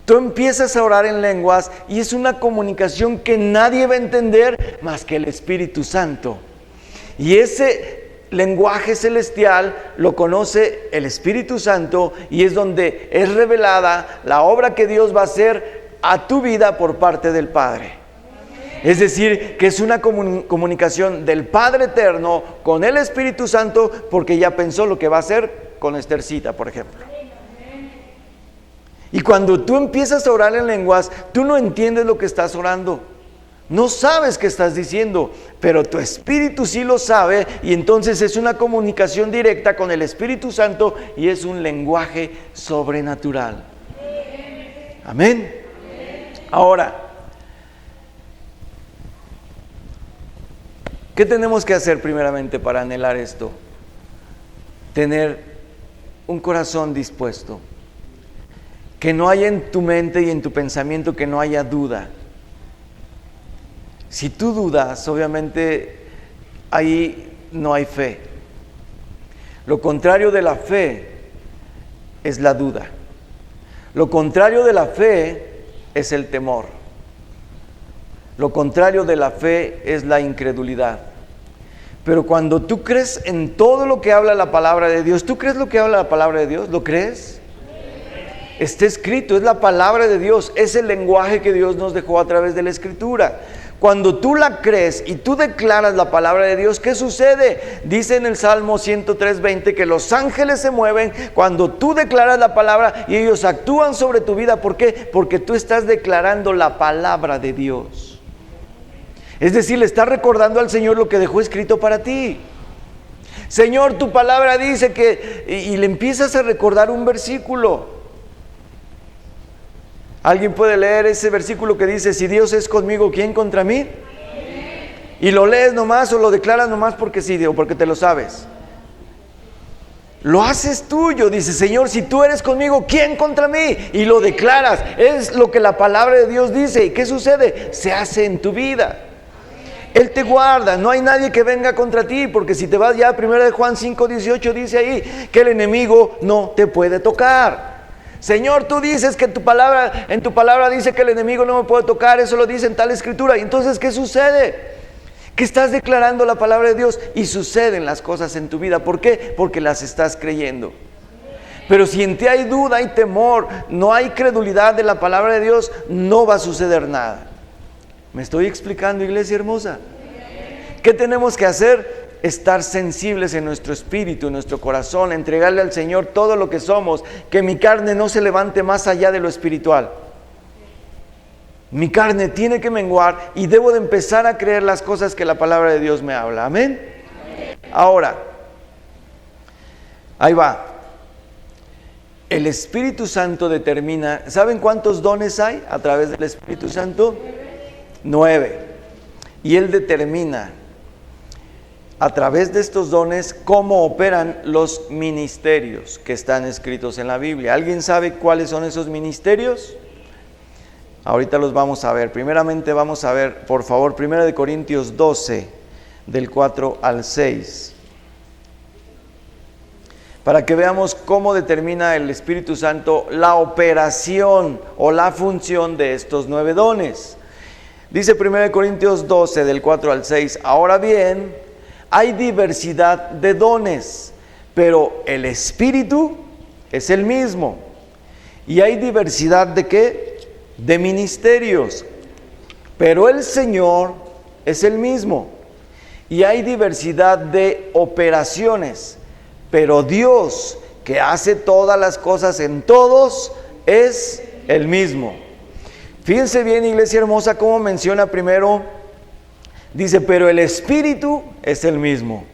Tú empiezas a orar en lenguas y es una comunicación que nadie va a entender más que el Espíritu Santo. Y ese lenguaje celestial lo conoce el Espíritu Santo y es donde es revelada la obra que Dios va a hacer a tu vida por parte del Padre. Es decir, que es una comunicación del Padre Eterno con el Espíritu Santo, porque ya pensó lo que va a hacer con Estercita, por ejemplo. Y cuando tú empiezas a orar en lenguas, tú no entiendes lo que estás orando. No sabes qué estás diciendo, pero tu espíritu sí lo sabe, y entonces es una comunicación directa con el Espíritu Santo y es un lenguaje sobrenatural. Amén. Ahora, ¿qué tenemos que hacer primeramente para anhelar esto? Tener un corazón dispuesto. Que no haya en tu mente y en tu pensamiento, que no haya duda. Si tú dudas, obviamente ahí no hay fe. Lo contrario de la fe es la duda. Lo contrario de la fe es el temor. Lo contrario de la fe es la incredulidad. Pero cuando tú crees en todo lo que habla la palabra de Dios, ¿tú crees lo que habla la palabra de Dios? ¿Lo crees? Está escrito, es la palabra de Dios, es el lenguaje que Dios nos dejó a través de la Escritura. Cuando tú la crees y tú declaras la palabra de Dios, ¿qué sucede? Dice en el Salmo 103:20 que los ángeles se mueven cuando tú declaras la palabra y ellos actúan sobre tu vida. ¿Por qué? Porque tú estás declarando la palabra de Dios. Es decir, le estás recordando al Señor lo que dejó escrito para ti. Señor, tu palabra dice que... Y le empiezas a recordar un versículo. ¿Alguien puede leer ese versículo que dice, si Dios es conmigo, ¿quién contra mí? Y lo lees nomás o lo declaras nomás porque sí, o porque te lo sabes. Lo haces tuyo, dice, Señor, si tú eres conmigo, ¿quién contra mí? Y lo declaras, es lo que la palabra de Dios dice. ¿Y qué sucede? Se hace en tu vida. Él te guarda, no hay nadie que venga contra ti, porque si te vas ya, 1 Juan 5:18 dice ahí, que el enemigo no te puede tocar. Señor, tú dices que en tu palabra dice que el enemigo no me puede tocar, eso lo dice en tal escritura. Y entonces, ¿qué sucede? Que estás declarando la palabra de Dios y suceden las cosas en tu vida. ¿Por qué? Porque las estás creyendo. Pero si en ti hay duda, hay temor, no hay credulidad de la palabra de Dios, no va a suceder nada. ¿Me estoy explicando, iglesia hermosa? ¿Qué tenemos que hacer? Estar sensibles en nuestro espíritu, en nuestro corazón, entregarle al Señor todo lo que somos, que mi carne no se levante más allá de lo espiritual. Mi carne tiene que menguar y debo de empezar a creer las cosas que la palabra de Dios me habla. ¿Amén? Ahora, ahí va. El Espíritu Santo determina, ¿saben cuántos dones hay a través del Espíritu Santo? 9. Y Él determina a través de estos dones cómo operan los ministerios que están escritos en la Biblia. ¿Alguien sabe cuáles son esos ministerios? Ahorita los vamos a ver. Primeramente vamos a ver, por favor, 1 Corintios 12, del 4 al 6. Para que veamos cómo determina el Espíritu Santo la operación o la función de estos 9 dones. Dice 1 Corintios 12, del 4 al 6, ahora bien, hay diversidad de dones, pero el Espíritu es el mismo. Y hay diversidad ¿de qué? De ministerios, pero el Señor es el mismo. Y hay diversidad de operaciones, pero Dios, que hace todas las cosas en todos, es el mismo. Fíjense bien, iglesia hermosa, cómo menciona primero, dice, pero el Espíritu es el mismo.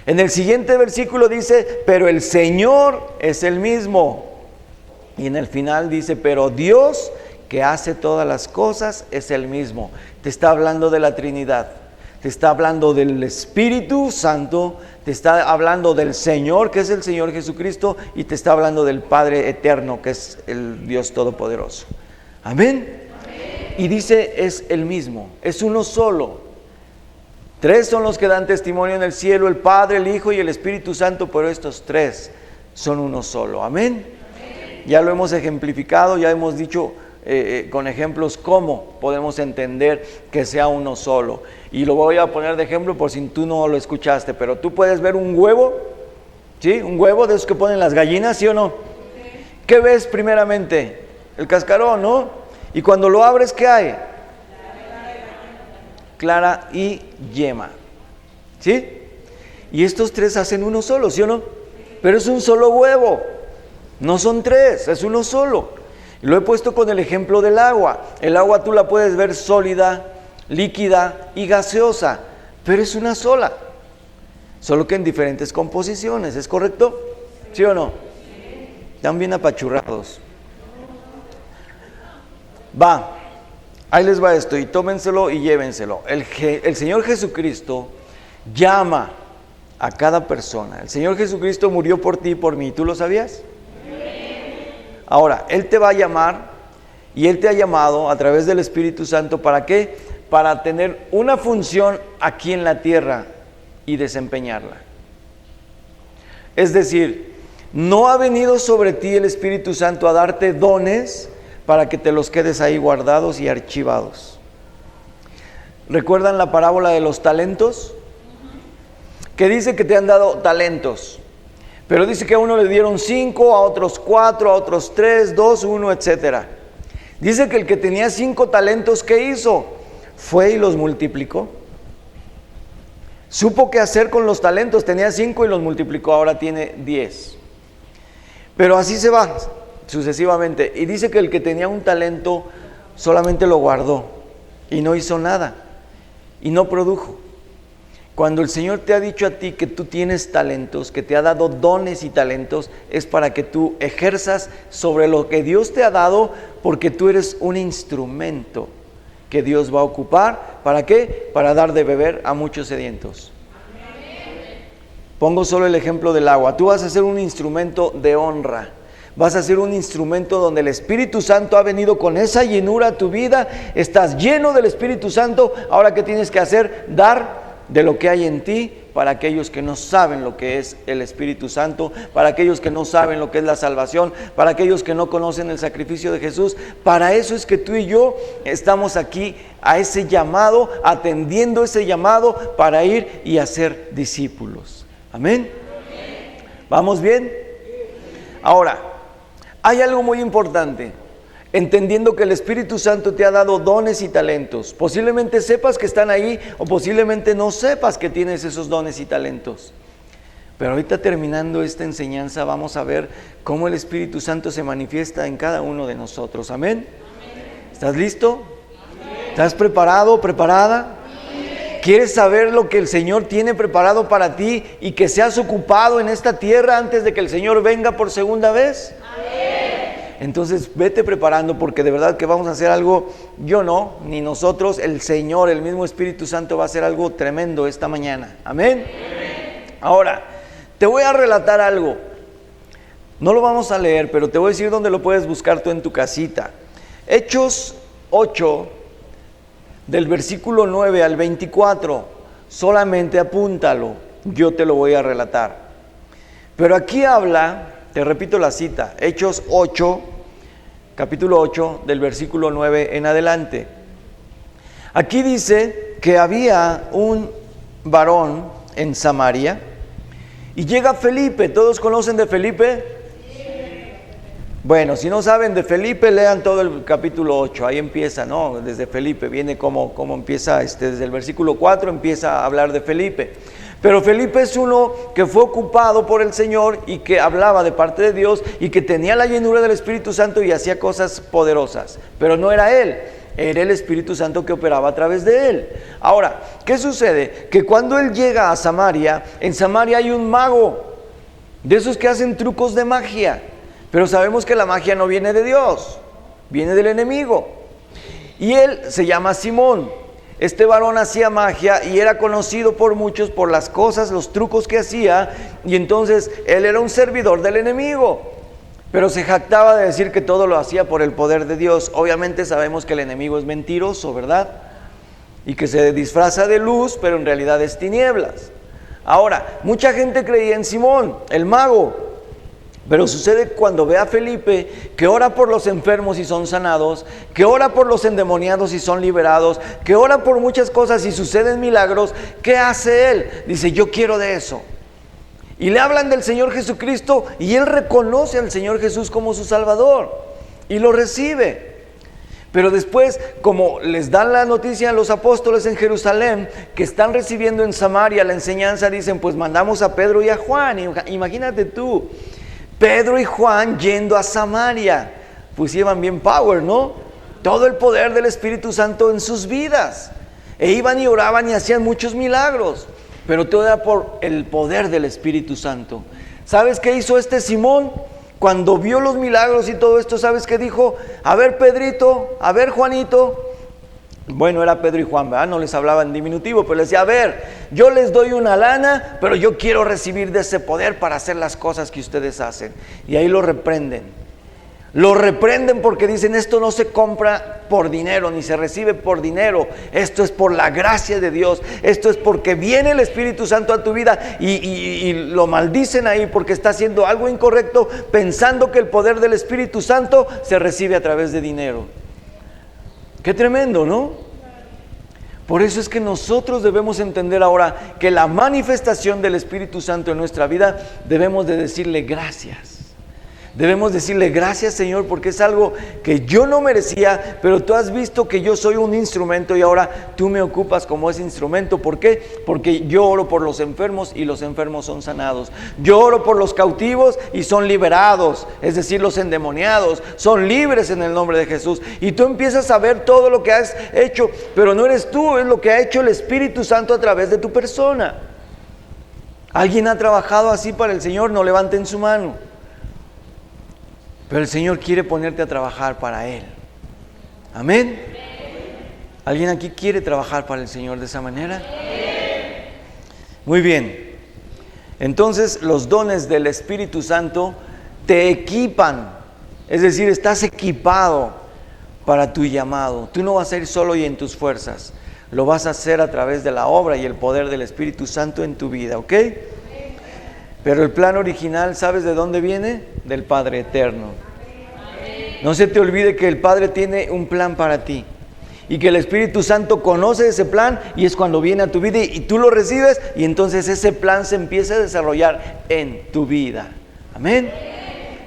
En el siguiente versículo dice, pero el Señor es el mismo. Y en el final dice, pero Dios, que hace todas las cosas, es el mismo. Te está hablando de la Trinidad, te está hablando del Espíritu Santo, te está hablando del Señor, que es el Señor Jesucristo, y te está hablando del Padre eterno, que es el Dios Todopoderoso. Amén. Y dice, es el mismo, es uno solo. 3 son los que dan testimonio en el cielo, el Padre, el Hijo y el Espíritu Santo, pero estos 3 son uno solo. Amén. Ya lo hemos ejemplificado, ya hemos dicho con ejemplos cómo podemos entender que sea uno solo. Y lo voy a poner de ejemplo por si tú no lo escuchaste, pero tú puedes ver un huevo, ¿sí? Un huevo de esos que ponen las gallinas, ¿sí o no? ¿Qué ves primeramente? El cascarón, ¿no? Y cuando lo abres, ¿qué hay? Clara y yema, ¿sí? Y estos 3 hacen uno solo, ¿sí o no? Pero es un solo huevo, no son 3, es uno solo. Lo he puesto con el ejemplo del agua. El agua tú la puedes ver sólida, líquida y gaseosa, pero es una sola, solo que en diferentes composiciones, ¿es correcto? ¿Sí o no? Están bien apachurrados. Va, ahí les va esto y tómenselo y llévenselo. El Señor Jesucristo llama a cada persona. El Señor Jesucristo murió por ti y por mí. ¿Tú lo sabías? Ahora, Él te va a llamar y Él te ha llamado a través del Espíritu Santo. ¿Para qué? Para tener una función aquí en la tierra y desempeñarla. Es decir, no ha venido sobre ti el Espíritu Santo a darte dones para que te los quedes ahí guardados y archivados. ¿Recuerdan la parábola de los talentos? Que dice que te han dado talentos. Pero dice que a uno le dieron 5, a otros 4, a otros 3, 2, 1, etc. Dice que el que tenía 5 talentos, ¿qué hizo? Fue y los multiplicó. Supo qué hacer con los talentos, tenía 5 y los multiplicó, ahora tiene 10. Pero así se va sucesivamente. Y dice que el que tenía un talento solamente lo guardó y no hizo nada y no produjo. Cuando el Señor te ha dicho a ti que tú tienes talentos, que te ha dado dones y talentos, es para que tú ejerzas sobre lo que Dios te ha dado, porque tú eres un instrumento que Dios va a ocupar. ¿Para qué? Para dar de beber a muchos sedientos. Pongo solo el ejemplo del agua. Tú vas a ser un instrumento de honra. Vas a ser un instrumento donde el Espíritu Santo ha venido con esa llenura a tu vida. Estás lleno del Espíritu Santo. Ahora, ¿qué tienes que hacer? Dar de lo que hay en ti para aquellos que no saben lo que es el Espíritu Santo, para aquellos que no saben lo que es la salvación, para aquellos que no conocen el sacrificio de Jesús. Para eso es que tú y yo estamos aquí, a ese llamado, atendiendo ese llamado para ir y hacer discípulos. Amén. ¿Vamos bien? Ahora, hay algo muy importante. Entendiendo que el Espíritu Santo te ha dado dones y talentos. Posiblemente sepas que están ahí, o posiblemente no sepas que tienes esos dones y talentos. Pero ahorita, terminando esta enseñanza, vamos a ver cómo el Espíritu Santo se manifiesta en cada uno de nosotros. ¿Amén? ¿Estás listo? ¿Estás preparado, preparada? ¿Quieres saber lo que el Señor tiene preparado para ti y que seas ocupado en esta tierra antes de que el Señor venga por segunda vez? Entonces vete preparando, porque de verdad que vamos a hacer algo, yo no, ni nosotros, el Señor, el mismo Espíritu Santo va a hacer algo tremendo esta mañana. Amén. Ahora, te voy a relatar algo. No lo vamos a leer, pero te voy a decir dónde lo puedes buscar tú en tu casita. Hechos 8, del versículo 9 al 24, solamente apúntalo, yo te lo voy a relatar. Pero aquí habla, te repito la cita, Hechos 8, capítulo 8, del versículo 9 en adelante. Aquí dice que había un varón en Samaria y llega Felipe. ¿Todos conocen de Felipe? Sí. Bueno, si no saben de Felipe, lean todo el capítulo 8, ahí empieza, ¿no? Desde Felipe, viene como empieza, desde el versículo 4 empieza a hablar de Felipe. Pero Felipe es uno que fue ocupado por el Señor y que hablaba de parte de Dios y que tenía la llenura del Espíritu Santo y hacía cosas poderosas. Pero no era él, era el Espíritu Santo que operaba a través de él. Ahora, ¿qué sucede? Que cuando él llega a Samaria, en Samaria hay un mago, de esos que hacen trucos de magia. Pero sabemos que la magia no viene de Dios, viene del enemigo. Y él se llama Simón. Este varón hacía magia y era conocido por muchos por las cosas, los trucos que hacía, y entonces él era un servidor del enemigo, pero se jactaba de decir que todo lo hacía por el poder de Dios. Obviamente sabemos que el enemigo es mentiroso, ¿verdad? Y que se disfraza de luz, pero en realidad es tinieblas. Ahora, mucha gente creía en Simón, el mago. Pero sucede cuando ve a Felipe, que ora por los enfermos y son sanados, que ora por los endemoniados y son liberados, que ora por muchas cosas y suceden milagros. ¿Qué hace él? Dice, yo quiero de eso. Y le hablan del Señor Jesucristo y él reconoce al Señor Jesús como su Salvador y lo recibe. Pero después, como les dan la noticia a los apóstoles en Jerusalén, que están recibiendo en Samaria la enseñanza, dicen, pues mandamos a Pedro y a Juan. Imagínate tú, Pedro y Juan yendo a Samaria, pues llevan bien power, ¿no? Todo el poder del Espíritu Santo en sus vidas. E iban y oraban y hacían muchos milagros, pero todo era por el poder del Espíritu Santo. ¿Sabes qué hizo este Simón? Cuando vio los milagros y todo esto, ¿sabes qué dijo? A ver, Pedrito, a ver, Juanito. Bueno, era Pedro y Juan, ¿verdad? No les hablaba en diminutivo, pero les decía, a ver, yo les doy una lana, pero yo quiero recibir de ese poder para hacer las cosas que ustedes hacen. Y ahí lo reprenden. Lo reprenden porque dicen, esto no se compra por dinero, ni se recibe por dinero. Esto es por la gracia de Dios. Esto es porque viene el Espíritu Santo a tu vida y lo maldicen ahí porque está haciendo algo incorrecto, pensando que el poder del Espíritu Santo se recibe a través de dinero. Qué tremendo, ¿no? Por eso es que nosotros debemos entender ahora que la manifestación del Espíritu Santo en nuestra vida debemos de decirle gracias. Debemos decirle gracias, Señor, porque es algo que yo no merecía, pero tú has visto que yo soy un instrumento y ahora tú me ocupas como ese instrumento. ¿Por qué? Porque yo oro por los enfermos y los enfermos son sanados. Yo oro por los cautivos y son liberados, es decir, los endemoniados son libres en el nombre de Jesús. Y tú empiezas a ver todo lo que has hecho, pero no eres tú, es lo que ha hecho el Espíritu Santo a través de tu persona. ¿Alguien ha trabajado así para el Señor? No levanten su mano. Pero el Señor quiere ponerte a trabajar para Él. Amén. ¿Alguien aquí quiere trabajar para el Señor de esa manera? Muy bien. Entonces los dones del Espíritu Santo te equipan. Es decir, estás equipado para tu llamado. Tú no vas a ir solo y en tus fuerzas. Lo vas a hacer a través de la obra y el poder del Espíritu Santo en tu vida, ¿ok? Pero el plan original, ¿sabes de dónde viene? Del Padre eterno. No se te olvide que el Padre tiene un plan para ti y que el Espíritu Santo conoce ese plan y es cuando viene a tu vida y tú lo recibes y entonces ese plan se empieza a desarrollar en tu vida. Amén.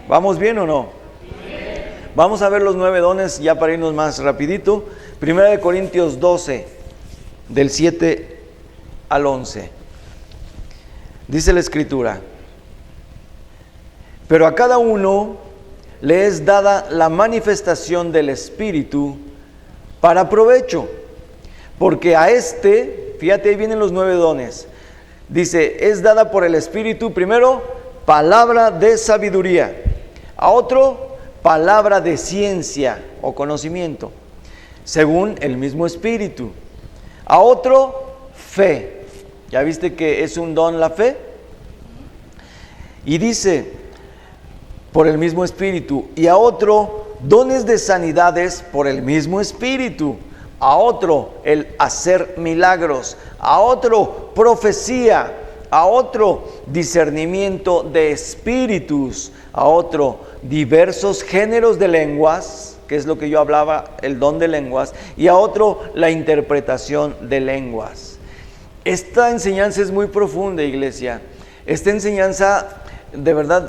¿Vamos bien o no? Vamos a ver los 9 dones ya para irnos más rapidito. 1 Corintios 12, del 7 al 11. Dice la Escritura: pero a cada uno le es dada la manifestación del Espíritu para provecho, porque a este, fíjate, ahí vienen los 9 dones. Dice, es dada por el Espíritu, primero, palabra de sabiduría; a otro, palabra de ciencia o conocimiento, según el mismo Espíritu; a otro, fe. ¿Ya viste que es un don la fe? Y dice, por el mismo Espíritu; y a otro, dones de sanidades por el mismo Espíritu; a otro, el hacer milagros; a otro, profecía; a otro, discernimiento de espíritus; a otro, diversos géneros de lenguas, que es lo que yo hablaba, el don de lenguas; y a otro, la interpretación de lenguas. Esta enseñanza es muy profunda, iglesia. Esta enseñanza, de verdad,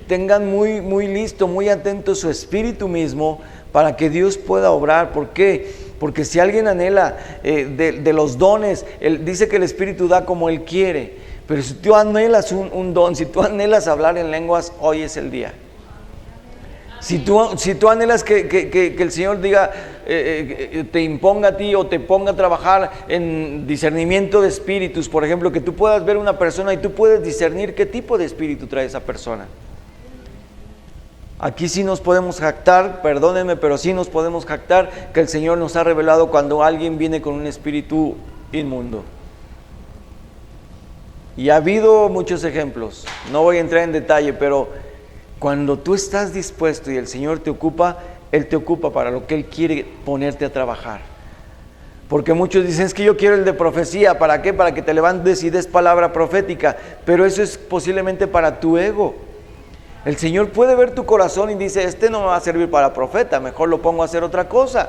tengan muy listo, muy atento su espíritu mismo para que Dios pueda obrar. ¿Por qué? Porque si alguien anhela de los dones, Él dice que el Espíritu da como Él quiere. Pero si tú anhelas un don, si tú anhelas hablar en lenguas, hoy es el día. Si tú anhelas que el Señor diga, te imponga a ti o te ponga a trabajar en discernimiento de espíritus, por ejemplo, que tú puedas ver una persona y tú puedes discernir qué tipo de espíritu trae esa persona. Aquí sí nos podemos jactar, perdónenme, pero sí nos podemos jactar que el Señor nos ha revelado cuando alguien viene con un espíritu inmundo. Y ha habido muchos ejemplos, no voy a entrar en detalle, pero cuando tú estás dispuesto y el Señor te ocupa, Él te ocupa para lo que Él quiere ponerte a trabajar. Porque muchos dicen, es que yo quiero el de profecía. ¿Para qué? Para que te levantes y des palabra profética. Pero eso es posiblemente para tu ego. El Señor puede ver tu corazón y dice, este no me va a servir para profeta, mejor lo pongo a hacer otra cosa.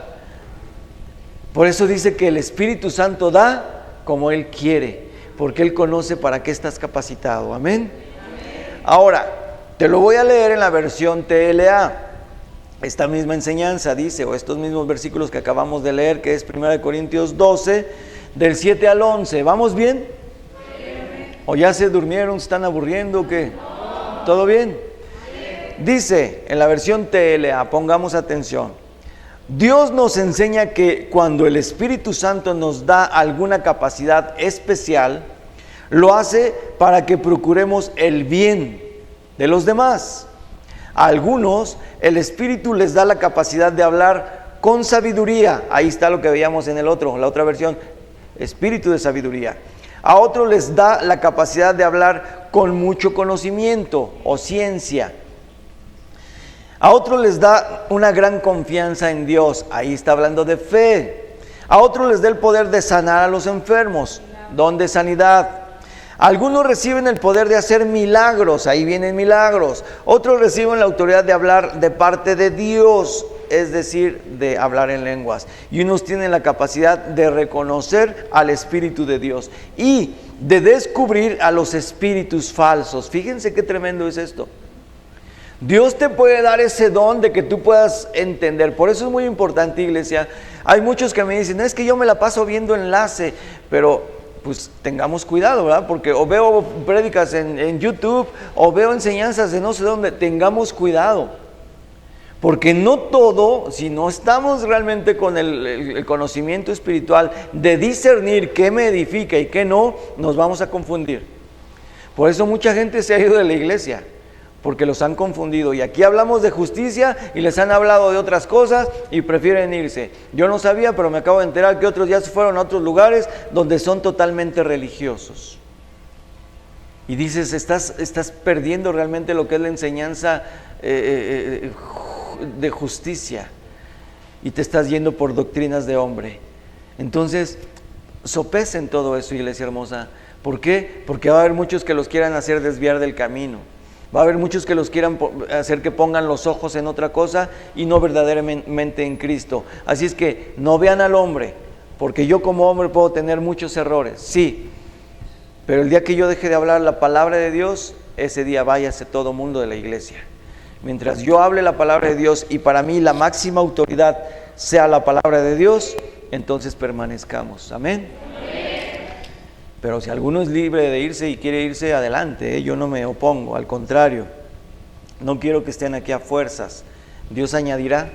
Por eso dice que el Espíritu Santo da como Él quiere, porque Él conoce para qué estás capacitado. Amén. Ahora, te lo voy a leer en la versión TLA. Esta misma enseñanza dice, o estos mismos versículos que acabamos de leer, que es 1 Corintios 12, del 7 al 11. ¿Vamos bien? ¿O ya se durmieron, se están aburriendo o qué? ¿Todo bien? Dice en la versión TLA, pongamos atención: Dios nos enseña que cuando el Espíritu Santo nos da alguna capacidad especial, lo hace para que procuremos el bien de los demás. A algunos el Espíritu les da la capacidad de hablar con sabiduría. Ahí está lo que veíamos en la otra versión, espíritu de sabiduría. A otros les da la capacidad de hablar con mucho conocimiento o ciencia. A otros les da una gran confianza en Dios. Ahí está hablando de fe. A otros les da el poder de sanar a los enfermos, don de sanidad. Algunos reciben el poder de hacer milagros, ahí vienen milagros. Otros reciben la autoridad de hablar de parte de Dios, es decir, de hablar en lenguas. Y unos tienen la capacidad de reconocer al Espíritu de Dios y de descubrir a los espíritus falsos. Fíjense qué tremendo es esto. Dios te puede dar ese don de que tú puedas entender. Por eso es muy importante, iglesia. Hay muchos que me dicen, es que yo me la paso viendo enlace, pero pues tengamos cuidado, ¿verdad? Porque o veo prédicas en YouTube, o veo enseñanzas de no sé dónde. Tengamos cuidado, porque no todo, si no estamos realmente con el conocimiento espiritual de discernir qué me edifica y qué no, nos vamos a confundir. Por eso mucha gente se ha ido de la iglesia, porque los han confundido. Y aquí hablamos de justicia y les han hablado de otras cosas y prefieren irse. Yo no sabía, pero me acabo de enterar que otros ya se fueron a otros lugares donde son totalmente religiosos. Y dices, estás perdiendo realmente lo que es la enseñanza de justicia, y te estás yendo por doctrinas de hombre. Entonces, sopesen todo eso, iglesia hermosa. ¿Por qué? Porque va a haber muchos que los quieran hacer desviar del camino. Va a haber muchos que los quieran hacer que pongan los ojos en otra cosa y no verdaderamente en Cristo. Así es que no vean al hombre, porque yo como hombre puedo tener muchos errores, sí, pero el día que yo deje de hablar la palabra de Dios, ese día váyase todo mundo de la iglesia. Mientras yo hable la palabra de Dios y para mí la máxima autoridad sea la palabra de Dios, entonces permanezcamos. Amén. Pero si alguno es libre de irse y quiere irse, adelante, yo no me opongo, al contrario, no quiero que estén aquí a fuerzas. Dios añadirá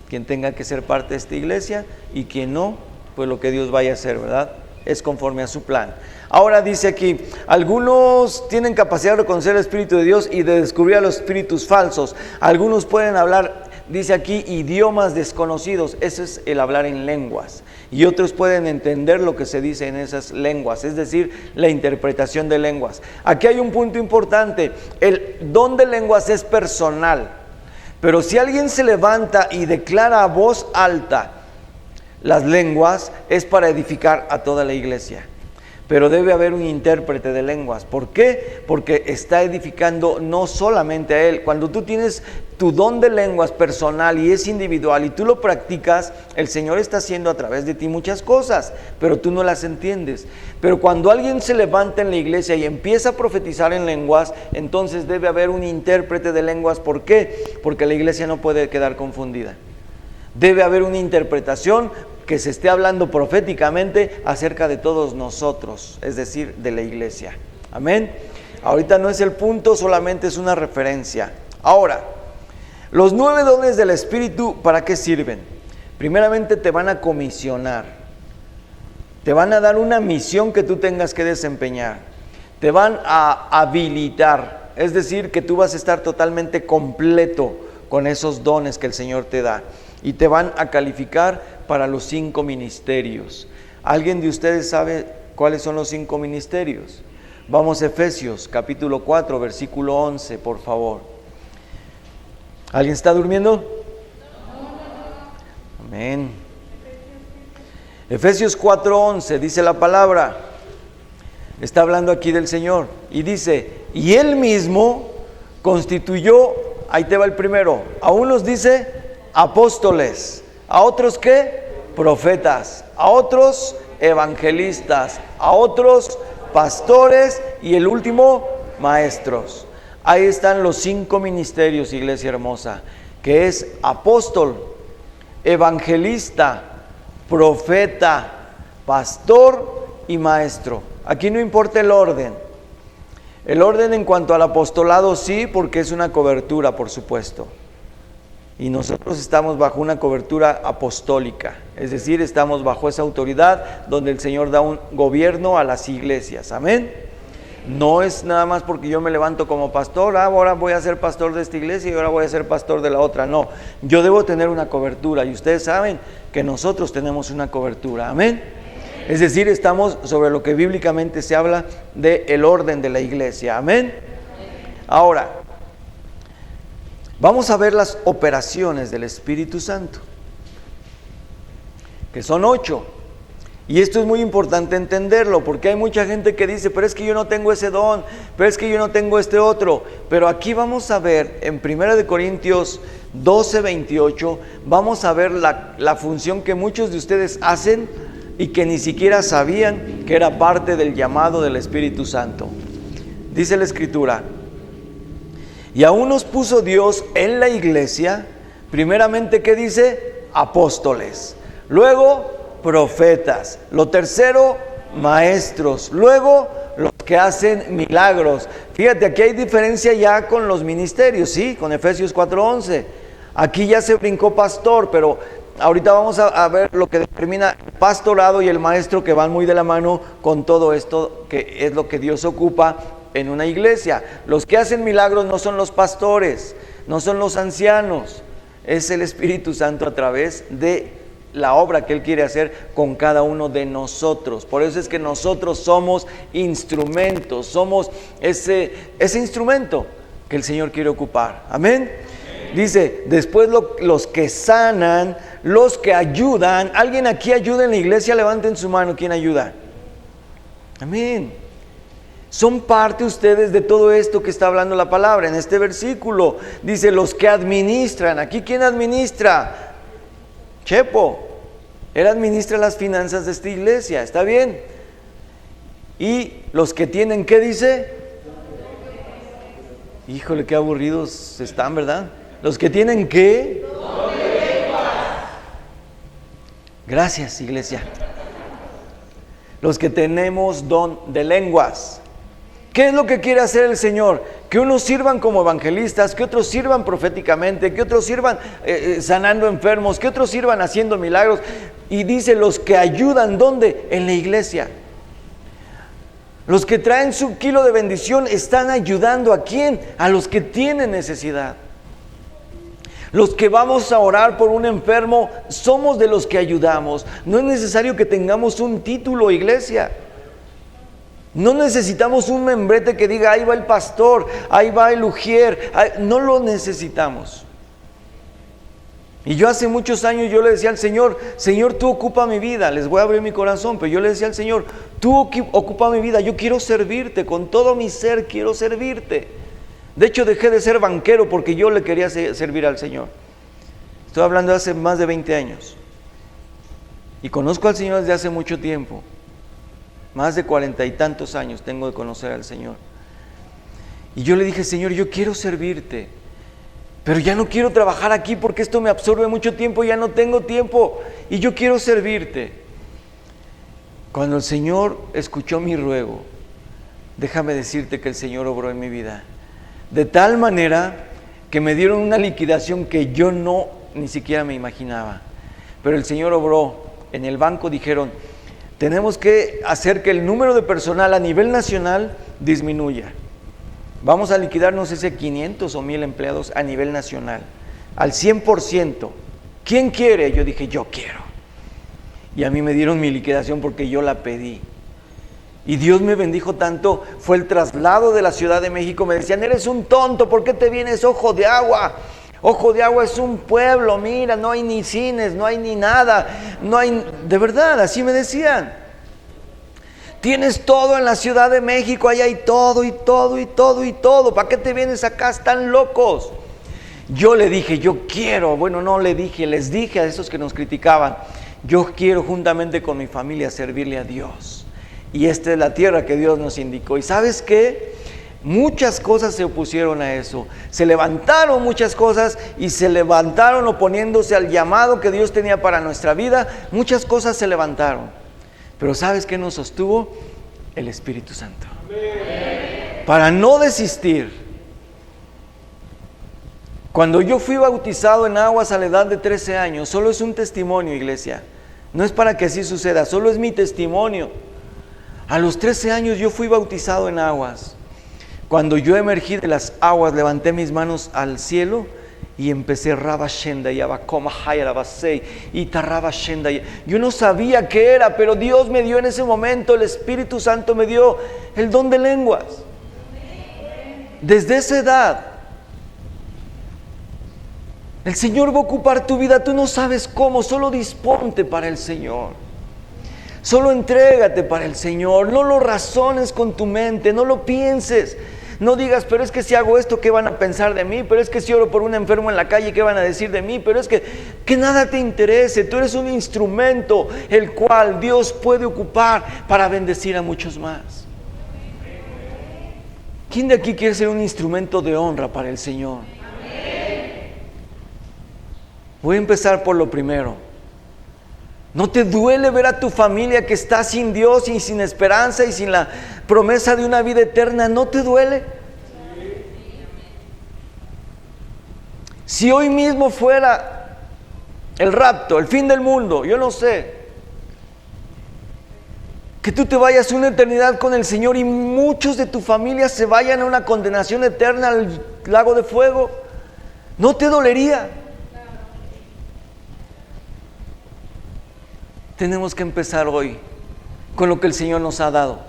quien tenga que ser parte de esta iglesia, y quien no, pues lo que Dios vaya a hacer, ¿verdad? Es conforme a su plan. Ahora dice aquí, algunos tienen capacidad de reconocer el Espíritu de Dios y de descubrir a los espíritus falsos. Algunos pueden hablar, dice aquí, idiomas desconocidos. Eso es el hablar en lenguas. Y otros pueden entender lo que se dice en esas lenguas, es decir, la interpretación de lenguas. Aquí hay un punto importante. El don de lenguas es personal. Pero si alguien se levanta y declara a voz alta las lenguas, es para edificar a toda la iglesia. Pero debe haber un intérprete de lenguas. ¿Por qué? Porque está edificando no solamente a él. Cuando tú tienes tu don de lenguas personal y es individual y tú lo practicas, el Señor está haciendo a través de ti muchas cosas, pero tú no las entiendes. Pero cuando alguien se levanta en la iglesia y empieza a profetizar en lenguas, entonces debe haber un intérprete de lenguas. ¿Por qué? Porque la iglesia no puede quedar confundida. Debe haber una interpretación que se esté hablando proféticamente acerca de todos nosotros, es decir, de la iglesia. Amén. Ahorita no es el punto, solamente es una referencia. Ahora, los 9 dones del Espíritu, ¿para qué sirven? Primeramente te van a comisionar, te van a dar una misión que tú tengas que desempeñar, te van a habilitar, es decir, que tú vas a estar totalmente completo con esos dones que el Señor te da, y te van a calificar para los 5 ministerios. ¿Alguien de ustedes sabe cuáles son los 5 ministerios? Vamos a Efesios capítulo 4 versículo 11, por favor. ¿Alguien está durmiendo? Amén. Efesios 4:11 dice la palabra, está hablando aquí del Señor, y dice, y Él mismo constituyó, ahí te va el primero, a unos dice apóstoles, a otros ¿qué? Profetas, a otros evangelistas, a otros pastores y el último maestros. Ahí están los 5 ministerios, iglesia hermosa, que es apóstol, evangelista, profeta, pastor y maestro. Aquí no importa el orden. El orden en cuanto al apostolado sí, porque es una cobertura, por supuesto. Y nosotros estamos bajo una cobertura apostólica, es decir, estamos bajo esa autoridad donde el Señor da un gobierno a las iglesias. Amén. No es nada más porque yo me levanto como pastor, ahora voy a ser pastor de esta iglesia y ahora voy a ser pastor de la otra. No, yo debo tener una cobertura y ustedes saben que nosotros tenemos una cobertura. Amén. Es decir, estamos sobre lo que bíblicamente se habla del orden de la iglesia. Amén. Ahora, vamos a ver las operaciones del Espíritu Santo, que son 8. Y esto es muy importante entenderlo, porque hay mucha gente que dice, pero es que yo no tengo ese don, pero es que yo no tengo este otro. Pero aquí vamos a ver, en 1 Corintios 12:28, vamos a ver la función que muchos de ustedes hacen y que ni siquiera sabían que era parte del llamado del Espíritu Santo. Dice la Escritura, Y aún nos puso Dios en la iglesia, primeramente, ¿qué dice? Apóstoles. Luego, profetas. Lo tercero, maestros. Luego, los que hacen milagros. Fíjate, aquí hay diferencia ya con los ministerios, ¿sí? Con Efesios 4:11. Aquí ya se brincó pastor, pero ahorita vamos a ver lo que determina el pastorado y el maestro, que van muy de la mano con todo esto, que es lo que Dios ocupa en una iglesia. Los que hacen milagros no son los pastores, no son los ancianos, es el Espíritu Santo a través de la obra que Él quiere hacer con cada uno de nosotros. Por eso es que nosotros somos instrumentos, somos ese instrumento que el Señor quiere ocupar. Amén. Dice, después los que sanan, los que ayudan. ¿Alguien aquí ayuda en la iglesia? Levanten su mano, ¿quién ayuda? Amén. Son parte ustedes de todo esto que está hablando la palabra. En este versículo dice, los que administran. ¿Aquí quién administra? Chepo. Él administra las finanzas de esta iglesia, ¿está bien? Y los que tienen, ¿qué dice? Híjole, qué aburridos están, ¿verdad? Los que tienen, ¿qué? Gracias, iglesia. Los que tenemos don de lenguas. ¿Qué es lo que quiere hacer el Señor? Que unos sirvan como evangelistas, que otros sirvan proféticamente, que otros sirvan sanando enfermos, que otros sirvan haciendo milagros. Y dice, los que ayudan, ¿dónde? En la iglesia. Los que traen su kilo de bendición están ayudando ¿a quién? A los que tienen necesidad. Los que vamos a orar por un enfermo, somos de los que ayudamos. No es necesario que tengamos un título, iglesia. No necesitamos un membrete que diga, ahí va el pastor, ahí va el ujier. No lo necesitamos. Y yo hace muchos años yo le decía al Señor, Señor, tú ocupa mi vida. Les voy a abrir mi corazón, pero yo le decía al Señor, tú ocupa mi vida. Yo quiero servirte, con todo mi ser quiero servirte. De hecho, dejé de ser banquero porque yo le quería servir al Señor. Estoy hablando de hace más de 20 años. Y conozco al Señor desde hace mucho tiempo. Más de 40 y tantos años tengo de conocer al Señor. Y yo le dije, Señor, yo quiero servirte, pero ya no quiero trabajar aquí porque esto me absorbe mucho tiempo, ya no tengo tiempo y yo quiero servirte. Cuando el Señor escuchó mi ruego, déjame decirte que el Señor obró en mi vida. De tal manera que me dieron una liquidación que yo ni siquiera me imaginaba. Pero el Señor obró. En el banco dijeron, tenemos que hacer que el número de personal a nivel nacional disminuya. Vamos a liquidar, no sé si 500 o 1000 empleados a nivel nacional, al 100%. ¿Quién quiere? Yo dije, yo quiero. Y a mí me dieron mi liquidación porque yo la pedí. Y Dios me bendijo tanto, fue el traslado de la Ciudad de México. Me decían, eres un tonto, ¿por qué te vienes Ojo de Agua? Ojo de Agua es un pueblo, mira, no hay ni cines, no hay ni nada, no hay, de verdad, así me decían. Tienes todo en la Ciudad de México, ahí hay todo y todo y todo y todo, ¿para qué te vienes acá? Están locos. Yo le dije, yo quiero, bueno, no le dije, les dije a esos que nos criticaban, yo quiero juntamente con mi familia servirle a Dios. Y esta es la tierra que Dios nos indicó. ¿Y sabes qué? Muchas cosas se opusieron a eso. Se levantaron muchas cosas y se levantaron oponiéndose al llamado que Dios tenía para nuestra vida. Muchas cosas se levantaron. Pero ¿sabes qué nos sostuvo? El Espíritu Santo. Amén. Para no desistir. Cuando yo fui bautizado en aguas a la edad de 13 años, solo es un testimonio, iglesia. No es para que así suceda, solo es mi testimonio. A los 13 años yo fui bautizado en aguas. Cuando yo emergí de las aguas, levanté mis manos al cielo y empecé Rabashenda y Abakomahaya Rabasei y Tarabashenda. Yo no sabía qué era, pero Dios me dio en ese momento, el Espíritu Santo me dio el don de lenguas. Desde esa edad, el Señor va a ocupar tu vida. Tú no sabes cómo, solo disponte para el Señor. Solo entrégate para el Señor. No lo razones con tu mente, no lo pienses. No digas, pero es que si hago esto, ¿qué van a pensar de mí? Pero es que si oro por un enfermo en la calle, ¿qué van a decir de mí? Pero es que nada te interese. Tú eres un instrumento el cual Dios puede ocupar para bendecir a muchos más. ¿Quién de aquí quiere ser un instrumento de honra para el Señor? Voy a empezar por lo primero. ¿No te duele ver a tu familia que está sin Dios y sin esperanza y sin la promesa de una vida eterna? ¿No te duele? Si hoy mismo fuera el rapto, el fin del mundo, yo no sé, que tú te vayas una eternidad con el Señor y muchos de tu familia se vayan a una condenación eterna al lago de fuego, ¿no te dolería? Tenemos que empezar hoy con lo que el Señor nos ha dado,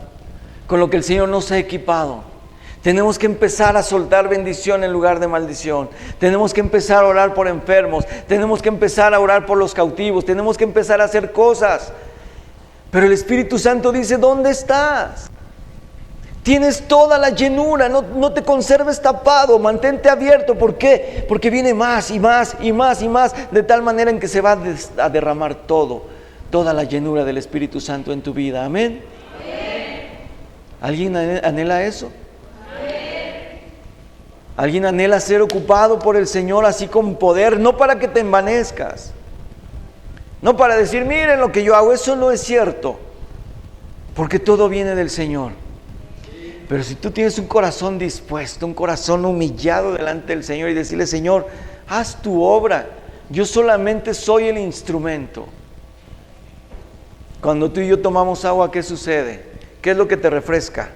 con lo que el Señor nos ha equipado. Tenemos que empezar a soltar bendición en lugar de maldición. Tenemos que empezar a orar por enfermos. Tenemos que empezar a orar por los cautivos. Tenemos que empezar a hacer cosas. Pero el Espíritu Santo dice, ¿dónde estás? Tienes toda la llenura, no te conserves tapado, mantente abierto. ¿Por qué? Porque viene más y más y más y más, de tal manera en que se va a derramar toda la llenura del Espíritu Santo en tu vida. Amén. ¿Alguien anhela eso? ¿Alguien anhela ser ocupado por el Señor así con poder? No para que te envanezcas, no para decir, miren lo que yo hago. Eso no es cierto, porque todo viene del Señor. Pero si tú tienes un corazón dispuesto, un corazón humillado delante del Señor y decirle, Señor, haz tu obra, yo solamente soy el instrumento. Cuando tú y yo tomamos agua, ¿qué sucede? ¿Qué es lo que te refresca?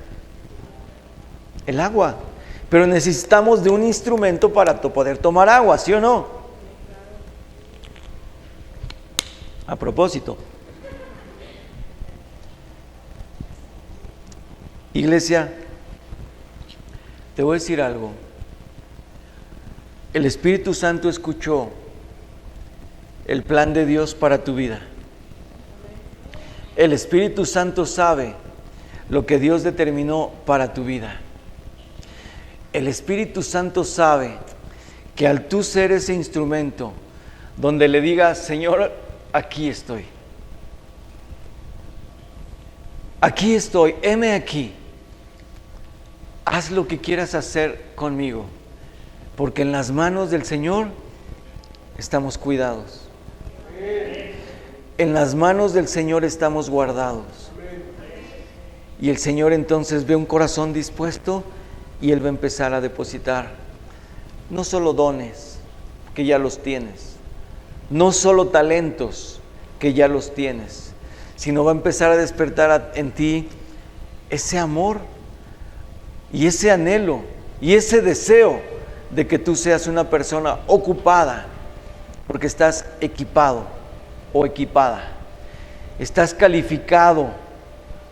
El agua. Pero necesitamos de un instrumento para poder tomar agua, ¿sí o no? A propósito, iglesia, te voy a decir algo. El Espíritu Santo escuchó el plan de Dios para tu vida. El Espíritu Santo sabe lo que Dios determinó para tu vida. El Espíritu Santo sabe que al tú ser ese instrumento, donde le digas, Señor, aquí estoy, heme aquí, haz lo que quieras hacer conmigo, porque en las manos del Señor estamos cuidados, en las manos del Señor estamos guardados, y el Señor entonces ve un corazón dispuesto y Él va a empezar a depositar no solo dones, que ya los tienes, no solo talentos, que ya los tienes, sino va a empezar a despertar en ti ese amor y ese anhelo y ese deseo de que tú seas una persona ocupada, porque estás equipado o equipada, estás calificado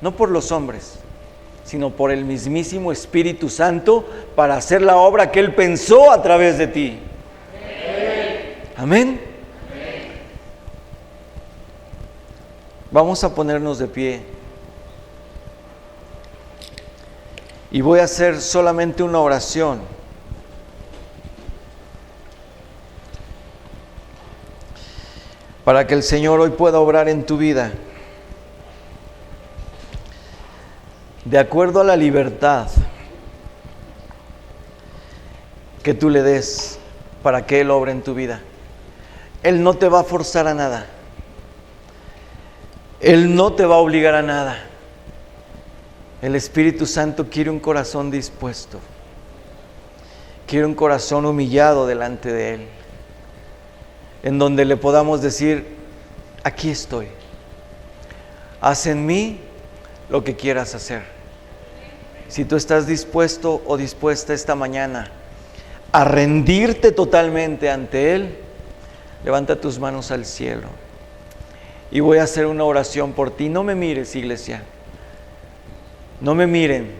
no por los hombres, sino por el mismísimo Espíritu Santo para hacer la obra que Él pensó a través de ti. Amén. Vamos a ponernos de pie y voy a hacer solamente una oración. Para que el Señor hoy pueda obrar en tu vida de acuerdo a la libertad que tú le des para que Él obre en tu vida. Él no te va a forzar a nada. Él no te va a obligar a nada. El Espíritu Santo quiere un corazón dispuesto. Quiere un corazón humillado delante de Él, en donde le podamos decir, aquí estoy. Haz en mí lo que quieras hacer. Si tú estás dispuesto o dispuesta esta mañana a rendirte totalmente ante Él, levanta tus manos al cielo y voy a hacer una oración por ti. No me mires, iglesia, no me miren.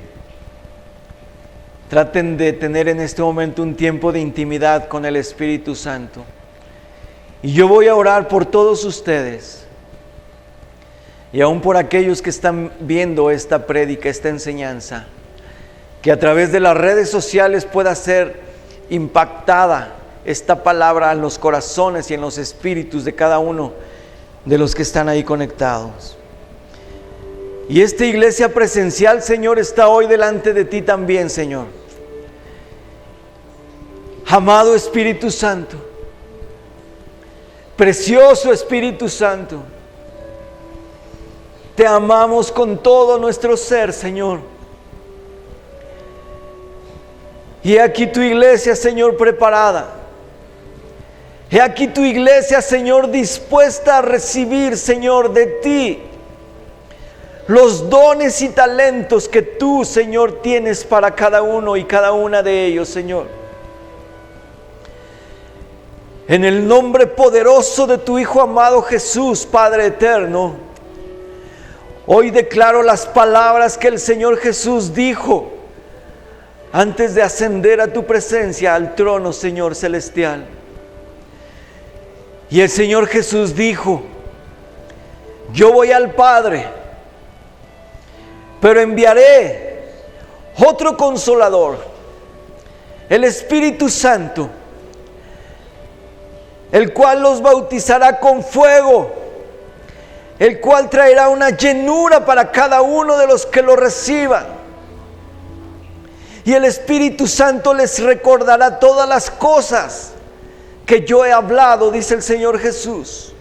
Traten de tener en este momento un tiempo de intimidad con el Espíritu Santo. Y yo voy a orar por todos ustedes y aún por aquellos que están viendo esta prédica, esta enseñanza, que a través de las redes sociales pueda ser impactada esta palabra en los corazones y en los espíritus de cada uno de los que están ahí conectados. Y esta iglesia presencial, Señor, está hoy delante de ti también, Señor. Amado Espíritu Santo, precioso Espíritu Santo, te amamos con todo nuestro ser, Señor. Y he aquí tu iglesia, Señor, preparada. He aquí tu iglesia, Señor, dispuesta a recibir, Señor, de ti los dones y talentos que tú, Señor, tienes para cada uno y cada una de ellos, Señor. En el nombre poderoso de tu Hijo amado Jesús, Padre eterno, hoy declaro las palabras que el Señor Jesús dijo antes de ascender a tu presencia, al trono, Señor celestial. Y el Señor Jesús dijo: yo voy al Padre, pero enviaré otro Consolador, el Espíritu Santo, el cual los bautizará con fuego, el cual traerá una llenura para cada uno de los que lo reciban. Y el Espíritu Santo les recordará todas las cosas que yo he hablado, dice el Señor Jesús.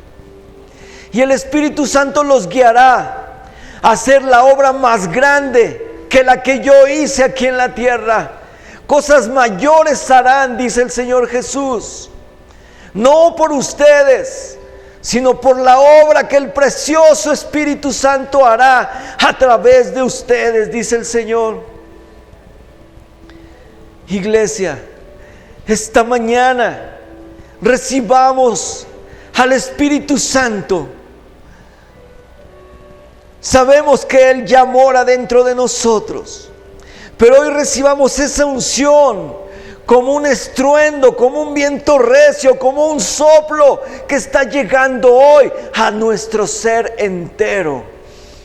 Y el Espíritu Santo los guiará a hacer la obra más grande que la que yo hice aquí en la tierra. Cosas mayores harán, dice el Señor Jesús. No por ustedes, sino por la obra que el precioso Espíritu Santo hará a través de ustedes, dice el Señor. Iglesia, esta mañana recibamos al Espíritu Santo. Sabemos que Él ya mora dentro de nosotros, pero hoy recibamos esa unción como un estruendo, como un viento recio, como un soplo que está llegando hoy a nuestro ser entero,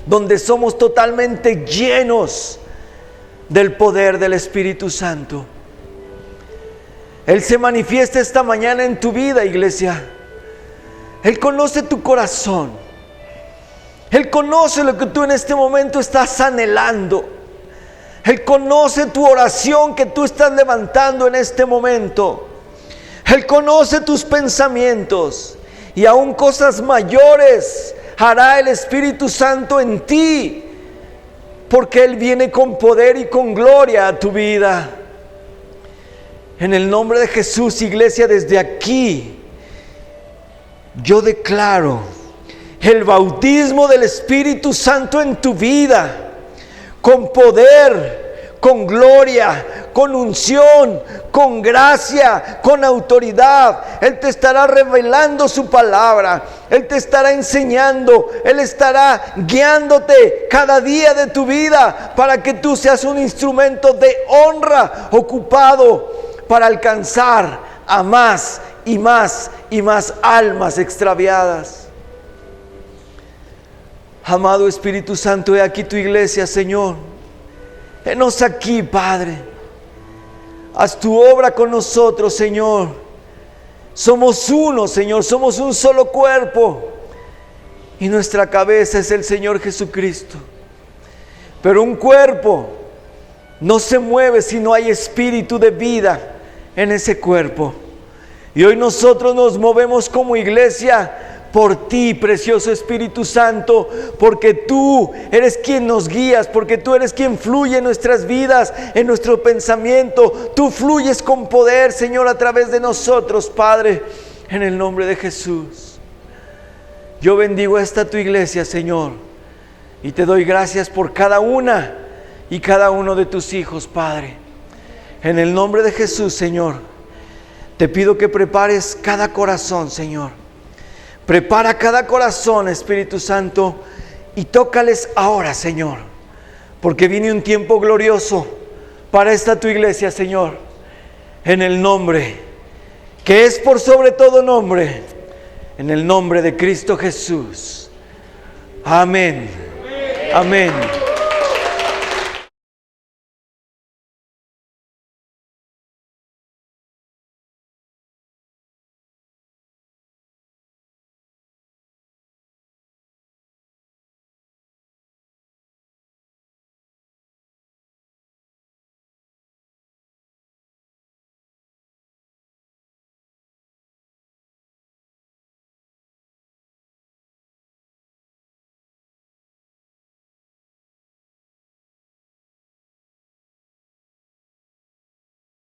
donde somos totalmente llenos del poder del Espíritu Santo. Él se manifiesta esta mañana en tu vida, iglesia. Él conoce tu corazón. Él conoce lo que tú en este momento estás anhelando. Él conoce tu oración que tú estás levantando en este momento. Él conoce tus pensamientos. Y aún cosas mayores hará el Espíritu Santo en ti, porque Él viene con poder y con gloria a tu vida. En el nombre de Jesús, iglesia, desde aquí yo declaro el bautismo del Espíritu Santo en tu vida, con poder, con gloria, con unción, con gracia, con autoridad. Él te estará revelando su palabra, Él te estará enseñando, Él estará guiándote cada día de tu vida para que tú seas un instrumento de honra ocupado para alcanzar a más y más y más almas extraviadas. Amado Espíritu Santo, he aquí tu iglesia, Señor. Henos aquí, Padre. Haz tu obra con nosotros, Señor. Somos uno, Señor, somos un solo cuerpo. Y nuestra cabeza es el Señor Jesucristo. Pero un cuerpo no se mueve si no hay espíritu de vida en ese cuerpo. Y hoy nosotros nos movemos como iglesia por ti, precioso Espíritu Santo, porque tú eres quien nos guías, porque tú eres quien fluye en nuestras vidas, en nuestro pensamiento. Tú fluyes con poder, Señor, a través de nosotros, Padre, en el nombre de Jesús. Yo bendigo a esta tu iglesia, Señor, y te doy gracias por cada una y cada uno de tus hijos, Padre. En el nombre de Jesús, Señor, te pido que prepares cada corazón, Señor. Prepara cada corazón, Espíritu Santo, y tócales ahora, Señor, porque viene un tiempo glorioso para esta tu iglesia, Señor, en el nombre que es por sobre todo nombre, en el nombre de Cristo Jesús. Amén. Amén.